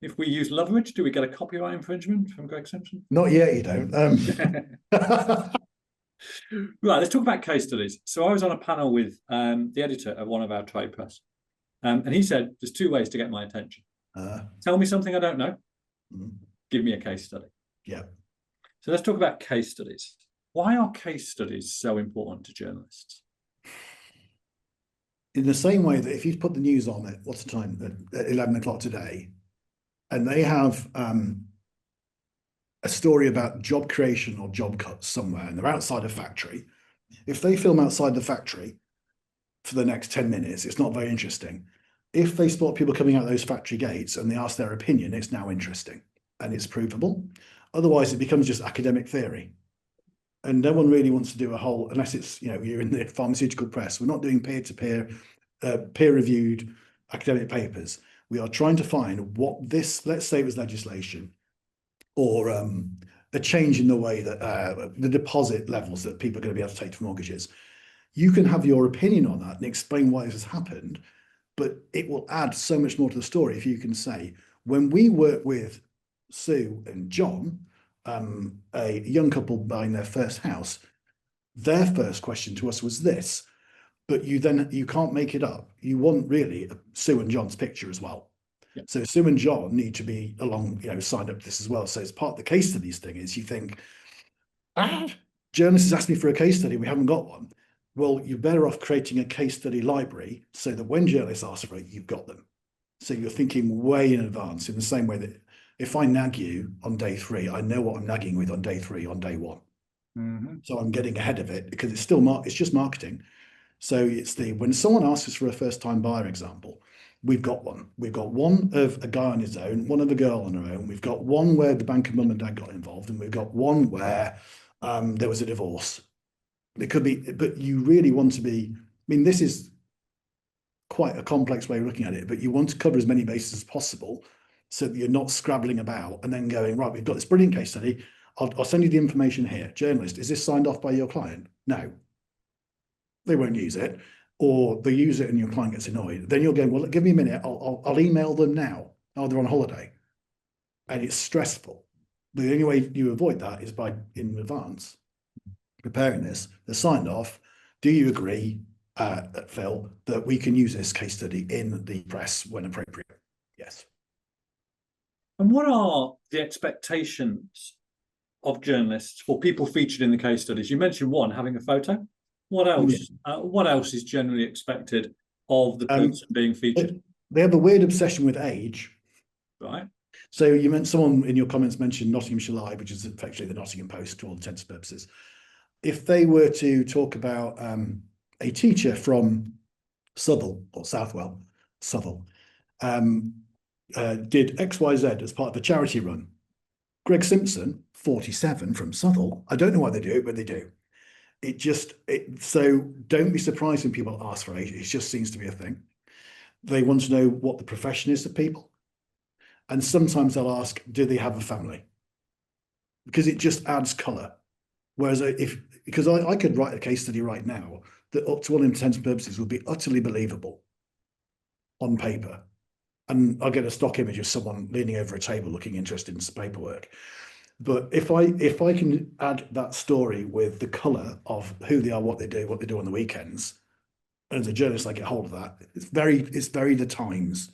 If we use leverage, do we get a copyright infringement from Greg Simpson? Not yet, you don't. Right, let's talk about case studies. So I was on a panel with the editor of one of our trade press, and he said, there's two ways to get my attention. Tell me something I don't know. Give me a case study. Yeah. So let's talk about case studies. Why are case studies so important to journalists? In the same way that if you put the news on at, what's the time, at 11 o'clock today, and they have a story about job creation or job cuts somewhere, and they're outside a factory. If they film outside the factory for the next 10 minutes, it's not very interesting. If they spot people coming out those factory gates and they ask their opinion, it's now interesting and it's provable. Otherwise, it becomes just academic theory. And no one really wants to do a whole, unless it's, you're in the pharmaceutical press. We're not doing peer-to-peer, peer-reviewed academic papers. We are trying to find what this, let's say it was legislation, or a change in the way that the deposit levels that people are going to be able to take for mortgages. You can have your opinion on that and explain why this has happened, but it will add so much more to the story if you can say, when we work with Sue and John, a young couple buying their first house, their first question to us was this, but you can't make it up. You want really Sue and John's picture as well. Yeah. So Sue and John need to be along, signed up to this as well. So as part of the case studies thing is you think, journalists asked me for a case study, we haven't got one. Well, you're better off creating a case study library so that when journalists ask for it, you've got them. So you're thinking way in advance, in the same way that if I nag you on day 3, I know what I'm nagging with on day 3, on day 1. Mm-hmm. So I'm getting ahead of it because it's still it's just marketing. So it's when someone asks us for a first-time buyer example, we've got one. We've got one of a guy on his own, one of a girl on her own. We've got one where the bank of mum and dad got involved, and we've got one where there was a divorce. It could be, but you really want to be, this is quite a complex way of looking at it, but you want to cover as many bases as possible so that you're not scrabbling about and then going, right, we've got this brilliant case study. I'll send you the information here. Journalist, is this signed off by your client? No. They won't use it, or they use it and your client gets annoyed. Then you're going, well, give me a minute. I'll email them now. Oh, they're on holiday. And it's stressful. The only way you avoid that is by, in advance, preparing this. They're signed off. Do you agree, Phil, that we can use this case study in the press when appropriate? Yes. And what are the expectations of journalists or people featured in the case studies? You mentioned one, having a photo. What else? Yeah. What else is generally expected of the person being featured? They have a weird obsession with age. Right. So you meant someone in your comments mentioned Nottinghamshire Live, which is effectively the Nottingham Post to all intents and purposes. If they were to talk about a teacher from Southall or Southwell, Southall, did XYZ as part of a charity run. Greg Simpson, 47 from Southall. I don't know why they do it, but they do. So don't be surprised when people ask for age. It just seems to be a thing. They want to know what the profession is of people. And sometimes they'll ask, do they have a family? Because it just adds colour. Whereas because I could write a case study right now that up to all intents and purposes would be utterly believable on paper. And I'll get a stock image of someone leaning over a table looking interested in some paperwork. But if I can add that story with the colour of who they are, what they do on the weekends, and as a journalist I get hold of that, it's very the Times.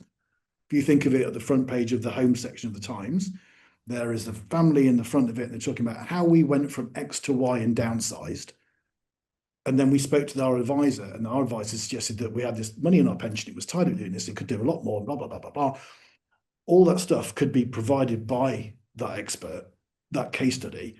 If you think of it at the front page of the home section of the Times, there is the family in the front of it. They're talking about how we went from X to Y and downsized. And then we spoke to our advisor, and our advisor suggested that we had this money in our pension, it was tied up doing this, it could do a lot more, blah, blah, blah, blah, blah. All that stuff could be provided by that expert, that case study.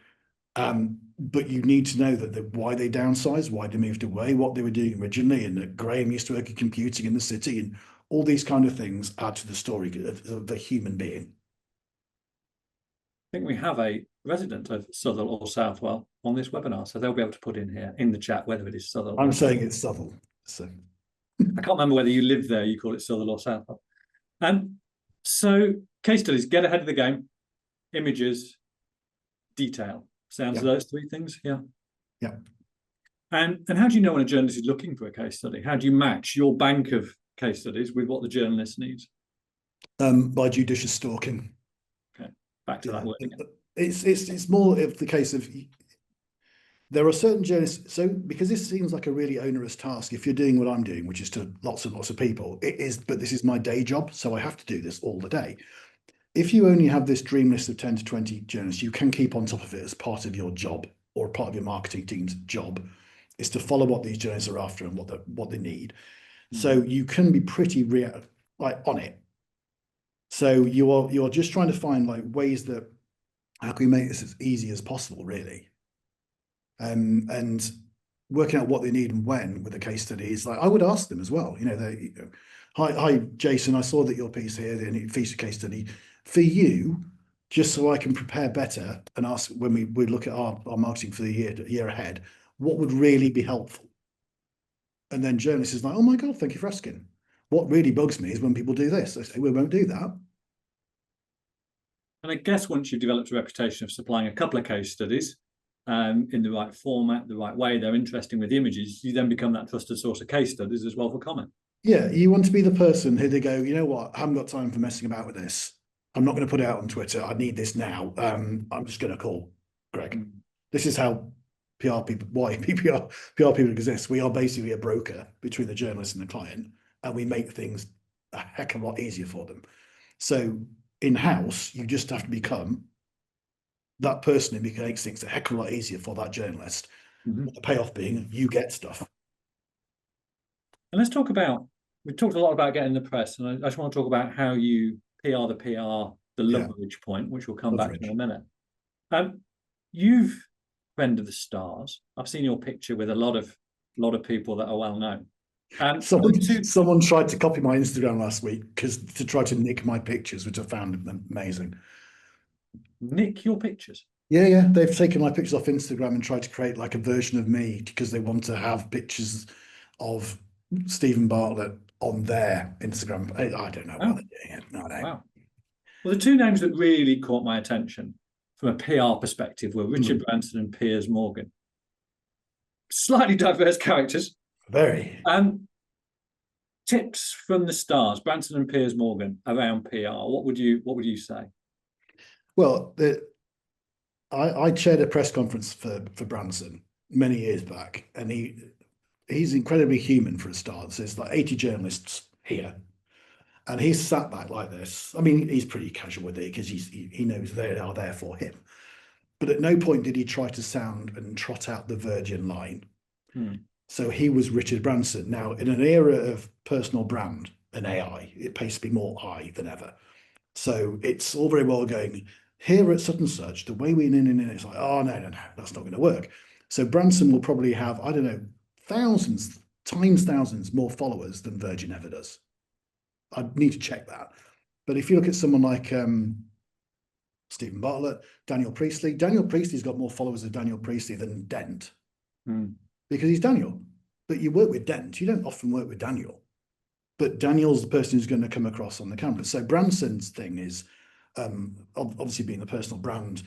But you need to know that why they downsized, why they moved away, what they were doing originally, and that Graham used to work in computing in the city, and all these kind of things add to the story of the human being. I think we have a resident of Southall or Southwell on this webinar, so they'll be able to put in here in the chat whether it is Southall. I'm saying it's Southall. So I can't remember whether you live there, you call it Southall or Southwell. So case studies, get ahead of the game, images, detail. Sounds those three things, yeah. Yeah. And how do you know when a journalist is looking for a case study? How do you match your bank of case studies with what the journalist needs? By judicious stalking. Okay, back to that word again. It's more of the case of there are certain journalists. So because this seems like a really onerous task, if you're doing what I'm doing, which is to lots and lots of people, it is. But this is my day job, so I have to do this all the day. If you only have this dream list of 10 to 20 journalists, you can keep on top of it as part of your job or part of your marketing team's job, is to follow what these journalists are after and what they need. So you can be pretty on it. So you're just trying to find like ways that how can we make this as easy as possible, really, and working out what they need and when with a case study is like I would ask them as well. Hi Jason, I saw that your piece here, the feature case study for you, just so I can prepare better and ask when we look at our marketing for the year ahead, what would really be helpful. And then journalists is like, oh my God, thank you for asking. What really bugs me is when people do this. I say, we won't do that. And I guess once you've developed a reputation of supplying a couple of case studies in the right format, the right way, they're interesting with the images, you then become that trusted source of case studies as well for comment. Yeah, you want to be the person who they go, you know what, I haven't got time for messing about with this. I'm not going to put it out on Twitter. I need this now. I'm just going to call Greg. This is how PR people, why PR people exist. We are basically a broker between the journalist and the client, and we make things a heck of a lot easier for them. So in-house, you just have to become that person who makes things a heck of a lot easier for that journalist. The payoff being you get stuff. And let's talk about, we've talked a lot about getting the press, and I just want to talk about how you PR, the leverage point, which we'll come back to in a minute. You've friend of the stars. I've seen your picture with a lot of people that are well known. Someone tried to copy my Instagram last week to try to nick my pictures, which I found amazing. Nick your pictures? Yeah. They've taken my pictures off Instagram and tried to create like a version of me because they want to have pictures of Stephen Bartlett on their Instagram. I don't know why they're doing it. No, I don't. Wow. Well, the two names that really caught my attention from a PR perspective were Richard Branson and Piers Morgan. Slightly diverse characters. Very. Tips from the stars, Branson and Piers Morgan, around PR. What would you say? Well, I chaired a press conference for Branson many years back, and he's incredibly human for a start. So there's like 80 journalists here, and he's sat back like this. I mean, he's pretty casual with it because he knows they are there for him. But at no point did he try to sound and trot out the Virgin line. So he was Richard Branson. Now, in an era of personal brand and AI, it pays to be more I than ever. So it's all very well going, here at such and such, the way we it's like, oh, no, that's not going to work. So Branson will probably have, I don't know, thousands more followers than Virgin ever does. I need to check that. But if you look at someone like Stephen Bartlett, Daniel Priestley's got more followers of Daniel Priestley than Dent. Because he's Daniel. But you work with Dent, you don't often work with Daniel. But Daniel's the person who's going to come across on the camera. So Branson's thing is, obviously being the personal brand,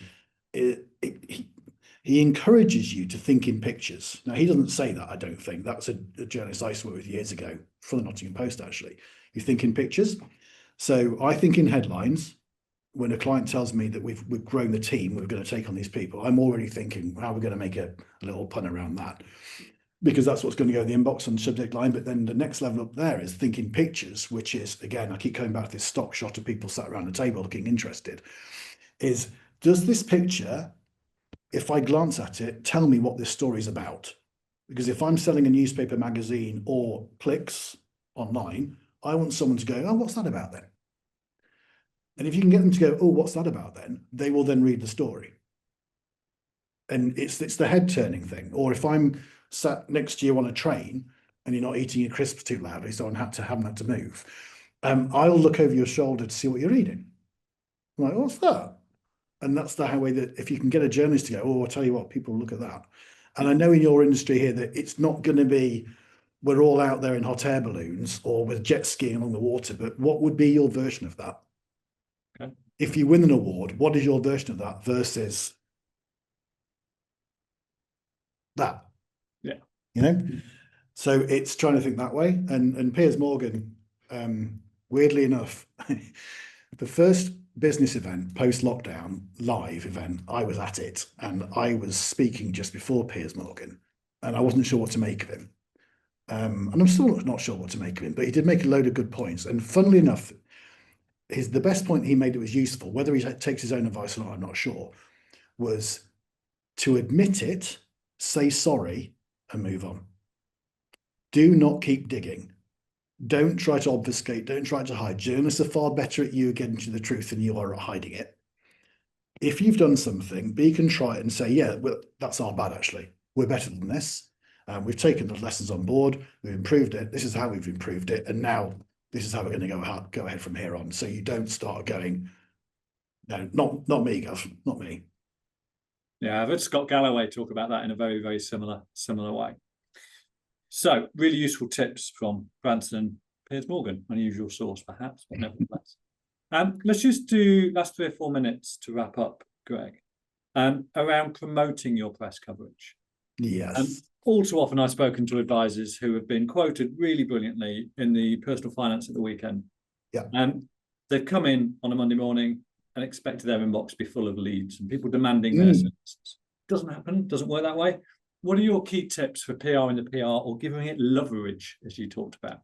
he encourages you to think in pictures. Now, he doesn't say that, I don't think. That's a journalist I used to work with years ago, for the Nottingham Post, actually. You think in pictures. So I think in headlines. When a client tells me that we've grown the team, we're going to take on these people, I'm already thinking how we're going to make a little pun around that, because that's what's going to go in the inbox on the subject line. But then the next level up there is thinking pictures, which is, again, I keep coming back to this stock shot of people sat around the table looking interested, is does this picture, if I glance at it, tell me what this story is about? Because if I'm selling a newspaper, magazine, or clicks online, I want someone to go, oh, what's that about then? And if you can get them to go, oh, what's that about then? They will then read the story. And it's the head turning thing. Or if I'm sat next to you on a train and you're not eating your crisps too loudly, so haven't had to move, I'll look over your shoulder to see what you're reading. I'm like, what's that? And that's the way that if you can get a journalist to go, oh, I'll tell you what, people look at that. And I know in your industry here that it's not going to be we're all out there in hot air balloons or with jet skiing along the water, but what would be your version of that? Okay. If you win an award, what is your version of that versus that? Yeah. You know? So it's trying to think that way. And Piers Morgan, weirdly enough, the first business event post-lockdown live event, I was at it and I was speaking just before Piers Morgan and I wasn't sure what to make of him. And I'm still not sure what to make of him, but he did make a load of good points. And funnily enough, the best point he made that was useful, whether he takes his own advice or not, I'm not sure, was to admit it, say sorry, and move on. Do not keep digging. Don't try to obfuscate. Don't try to hide. Journalists are far better at you getting to the truth than you are at hiding it. If you've done something, be contrite and say, yeah, well, that's our bad, actually. We're better than this. We've taken the lessons on board. We've improved it. This is how we've improved it. And now this is how we're going to go ahead from here on. So you don't start going, no, not me, Gov, not me. Yeah, I've heard Scott Galloway talk about that in a very, very similar way. So really useful tips from Branson and Piers Morgan, unusual source perhaps, but nevertheless. Let's just do last 3 or 4 minutes to wrap up, Greg, around promoting your press coverage. Yes. All too often I've spoken to advisors who have been quoted really brilliantly in the Personal Finance at the Weekend. Yeah. They've come in on a Monday morning and expected their inbox to be full of leads and people demanding their services. Doesn't happen, doesn't work that way. What are your key tips for PR in the PR or giving it leverage, as you talked about?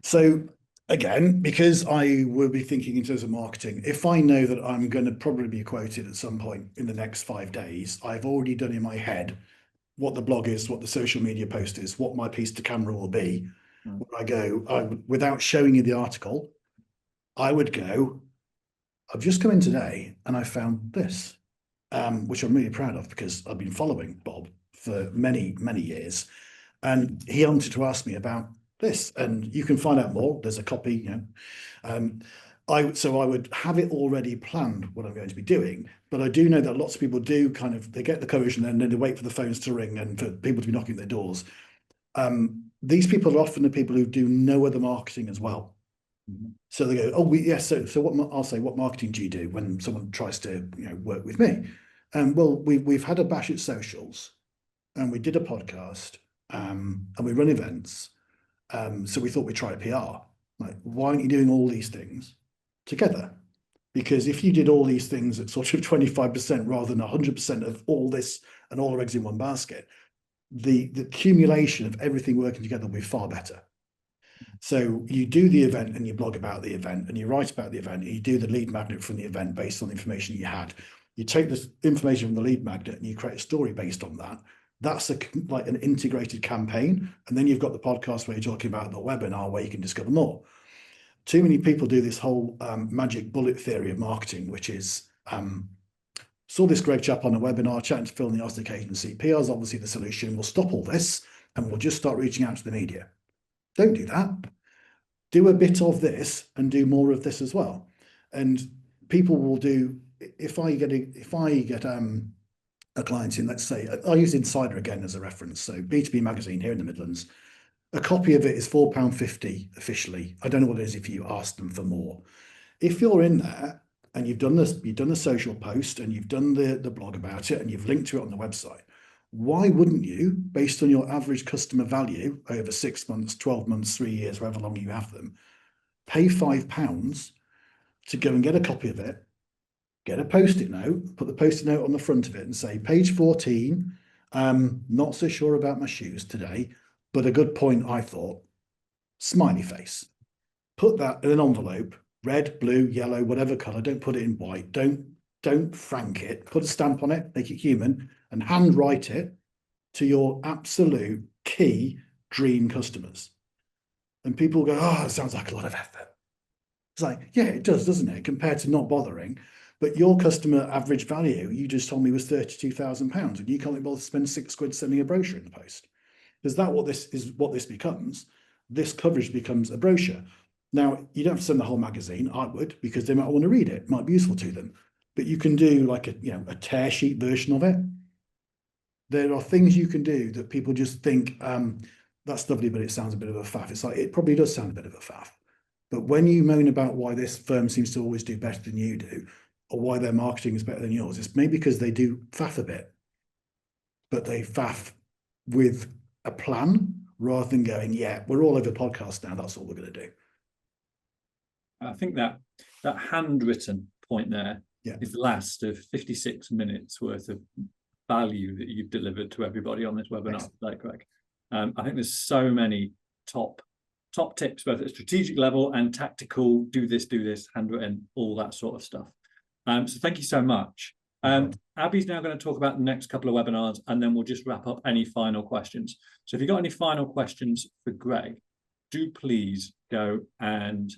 So again, because I will be thinking in terms of marketing, if I know that I'm going to probably be quoted at some point in the next 5 days, I've already done in my head what the blog is, what the social media post is, what my piece to camera will be. Where I go, without showing you the article, I would go, I've just come in today and I found this, which I'm really proud of because I've been following Bob for many, many years. And he wanted to ask me about this, and you can find out more. There's a copy, you know. So I would have it already planned what I'm going to be doing, but I do know that lots of people do they get the courage and then they wait for the phones to ring and for people to be knocking at their doors. These people are often the people who do no other marketing as well. So they go, oh, yes. So what I'll say, what marketing do you do when someone tries to work with me? Well, we've had a bash at socials, and we did a podcast, and we run events. So we thought we'd try PR. Like, why aren't you doing all these things together? Because if you did all these things at sort of 25% rather than 100% of all this and all our eggs in one basket, the accumulation of everything working together will be far better. So you do the event and you blog about the event and you write about the event and you do the lead magnet from the event based on the information you had. You take this information from the lead magnet and you create a story based on that. That's like an integrated campaign. And then you've got the podcast where you're talking about the webinar where you can discover more. Too many people do this whole magic bullet theory of marketing, which is saw this Greg chap on a webinar chatting to Phil in the Arctic agency. PR is obviously the solution. We'll stop all this and we'll just start reaching out to the media. Don't do that. Do a bit of this and do more of this as well. And people will do, if I get a client in, let's say, I'll use Insider again as a reference. So B2B magazine here in the Midlands, a copy of it is £4.50 officially. I don't know what it is if you ask them for more. If you're in there and you've done a social post and you've done the blog about it and you've linked to it on the website, why wouldn't you, based on your average customer value over 6 months, 12 months, 3 years, however long you have them, pay £5 to go and get a copy of it, get a post-it note, put the post-it note on the front of it and say, page 14, not so sure about my shoes today, but a good point I thought, smiley face. Put that in an envelope, red, blue, yellow, whatever color, don't put it in white, don't frank it, put a stamp on it, make it human, and handwrite it to your absolute key dream customers. And people go, oh, it sounds like a lot of effort. It's like, yeah, it does, doesn't it? Compared to not bothering. But your customer average value, you just told me, was £32,000, and you can't bother to spend £6 sending a brochure in the post. Is that what this becomes? This coverage becomes a brochure. Now, you don't have to send the whole magazine. I would, because they might want to read it. It might be useful to them. But you can do like a tear sheet version of it. There are things you can do that people just think, that's lovely, but it sounds a bit of a faff. It's like, it probably does sound a bit of a faff. But when you moan about why this firm seems to always do better than you do, or why their marketing is better than yours, it's maybe because they do faff a bit, but they faff with a plan rather than going, yeah, we're all over podcasts now, that's all we're going to do. I think that handwritten point there is the last of 56 minutes worth of value that you've delivered to everybody on this webinar today, Greg. I think there's so many top tips, both at a strategic level and tactical, do this, handwritten, all that sort of stuff. So thank you so much. Abby's now going to talk about the next couple of webinars, and then we'll just wrap up any final questions. So if you've got any final questions for Greg, do please go and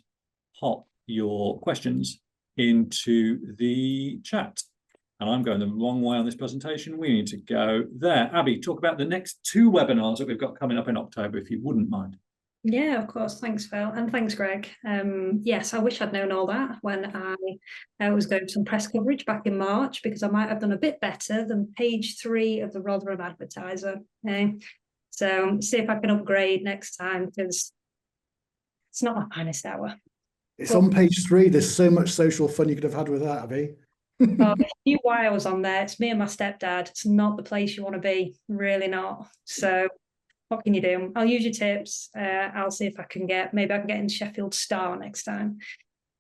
pop your questions into the chat. And I'm going the wrong way on this presentation. We need to go there. Abby, talk about the next 2 webinars that we've got coming up in October, if you wouldn't mind. Yeah, of course. Thanks, Phil. And thanks, Greg. Yes, I wish I'd known all that when I was going to some press coverage back in March, because I might have done a bit better than page 3 of the Rotherham Advertiser. Okay? So see if I can upgrade next time, because it's not my finest hour. It's on page 3. There's so much social fun you could have had with that, Abby. Well, if you knew why I was on there. It's me and my stepdad. It's not the place you want to be, really not. So what can you do? I'll use your tips. I'll see if I can maybe I can get in Sheffield Star next time.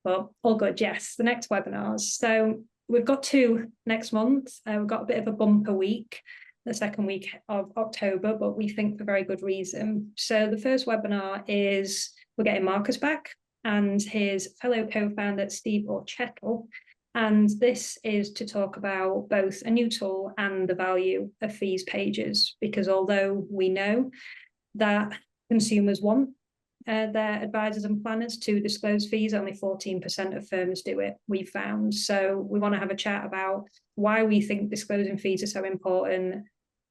But all good, yes. The next webinars. So we've got 2 next month. We've got a bit of a bumper week, the second week of October, but we think for very good reason. So the first webinar is we're getting Marcus back and his fellow co-founder, Steve Orchettle. And this is to talk about both a new tool and the value of fees pages, because although we know that consumers want their advisors and planners to disclose fees, only 14% of firms do it, we've found. So we want to have a chat about why we think disclosing fees are so important,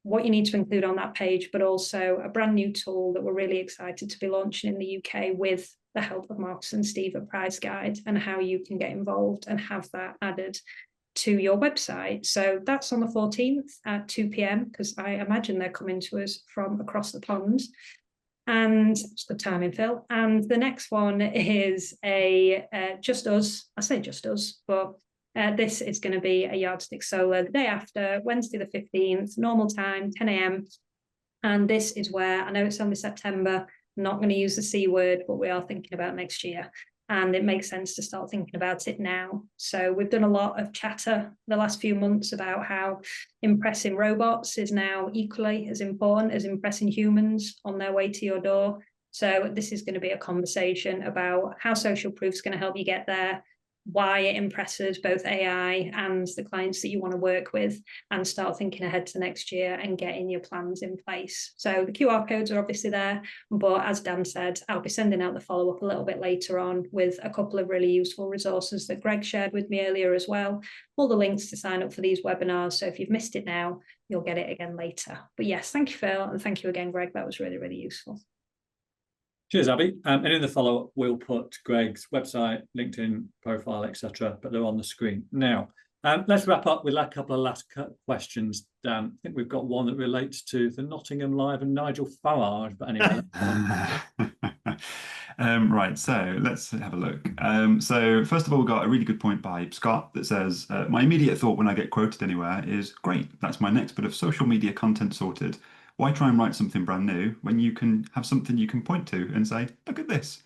what you need to include on that page, but also a brand new tool that we're really excited to be launching in the UK with the help of Marcus and Steve at Price Guide, and how you can get involved and have that added to your website. So that's on the 14th at 2 p.m, because I imagine they're coming to us from across the pond. And it's good timing, Phil. And the next one is a just us. I say just us, but this is going to be a yardstick solo the day after, Wednesday the 15th, normal time, 10 a.m. And this is where, I know it's only September, not going to use the C word, but we are thinking about next year. And it makes sense to start thinking about it now. So we've done a lot of chatter the last few months about how impressing robots is now equally as important as impressing humans on their way to your door. So this is going to be a conversation about how social proof is going to help you get there, why it impresses both AI and the clients that you want to work with, and start thinking ahead to next year and getting your plans in place. So the QR codes are obviously there, but as Dan said, I'll be sending out the follow-up a little bit later on with a couple of really useful resources that Greg shared with me earlier as well. All the links to sign up for these webinars. So if you've missed it now, you'll get it again later. But yes, thank you, Phil, and thank you again, Greg. That was really, really useful. Cheers, Abby. And in the follow-up, we'll put Greg's website, LinkedIn profile, etc., but they're on the screen. Now, let's wrap up with a couple of last questions, Dan. I think we've got one that relates to the Nottingham Live and Nigel Farage, but anyway. Right, so let's have a look. So first of all, we got a really good point by Scott that says, my immediate thought when I get quoted anywhere is, great, that's my next bit of social media content sorted. Why try and write something brand new when you can have something you can point to and say, look at this?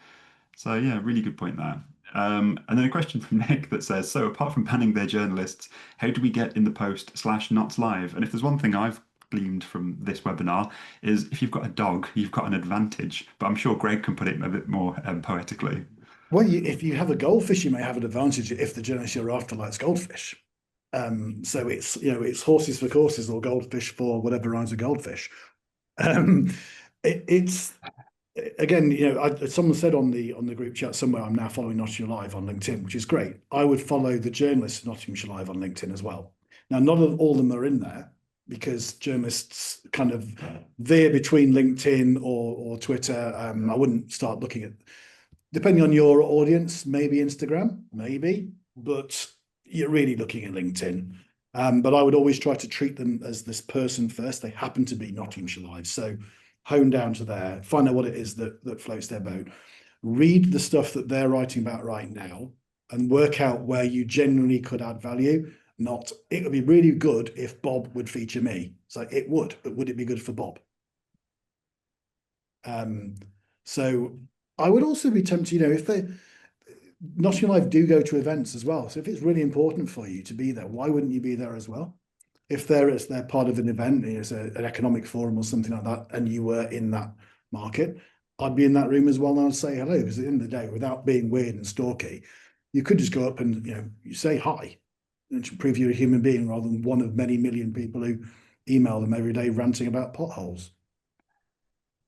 So yeah, really good point there. And then a question from Nick that says, so apart from banning their journalists, how do we get in the post /Nots Live? And if there's one thing I've gleaned from this webinar is if you've got a dog, you've got an advantage. But I'm sure Greg can put it a bit more poetically. Well, if you have a goldfish, you may have an advantage if the journalist you're after likes goldfish. So it's horses for courses or goldfish for whatever rhymes with goldfish. It's again, someone said on the group chat somewhere, I'm now following Nottingham Live on LinkedIn, which is great. I would follow the journalists of Nottinghamshire Live on LinkedIn as well. Now, not all of them are in there because journalists kind of veer between LinkedIn or Twitter. I wouldn't start looking at, depending on your audience, maybe Instagram, maybe, but you're really looking at LinkedIn. But I would always try to treat them as this person first. They happen to be Nottinghamshire Live. So hone down to there, find out what it is that floats their boat, read the stuff that they're writing about right now and work out where you genuinely could add value. Not, it would be really good if Bob would feature me. It's like, it would, but would it be good for Bob? So I would also be tempted, if they, Nottingham Live do go to events as well. So if it's really important for you to be there, why wouldn't you be there as well? If they're part of an event, it's an economic forum or something like that, and you were in that market, I'd be in that room as well and I'd say hello, because at the end of the day, without being weird and stalky, you could just go up and you say hi and to prove you're a human being rather than one of many million people who email them every day ranting about potholes.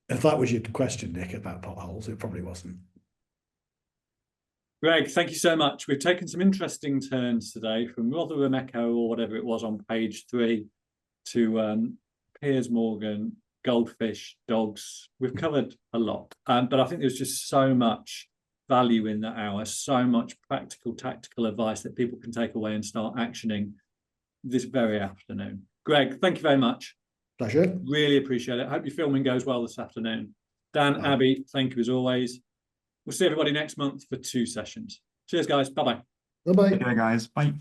If that was your question, Nick, about potholes, it probably wasn't. Greg, thank you so much. We've taken some interesting turns today from Rotherham Echo or whatever it was on page 3 to Piers Morgan, goldfish, dogs. We've covered a lot, but I think there's just so much value in that hour, so much practical, tactical advice that people can take away and start actioning this very afternoon. Greg, thank you very much. Pleasure. Really appreciate it. Hope your filming goes well this afternoon. Dan, Abby, thank you as always. We'll see everybody next month for 2 sessions. Cheers, guys. Bye-bye. Bye-bye. Okay, guys. Bye.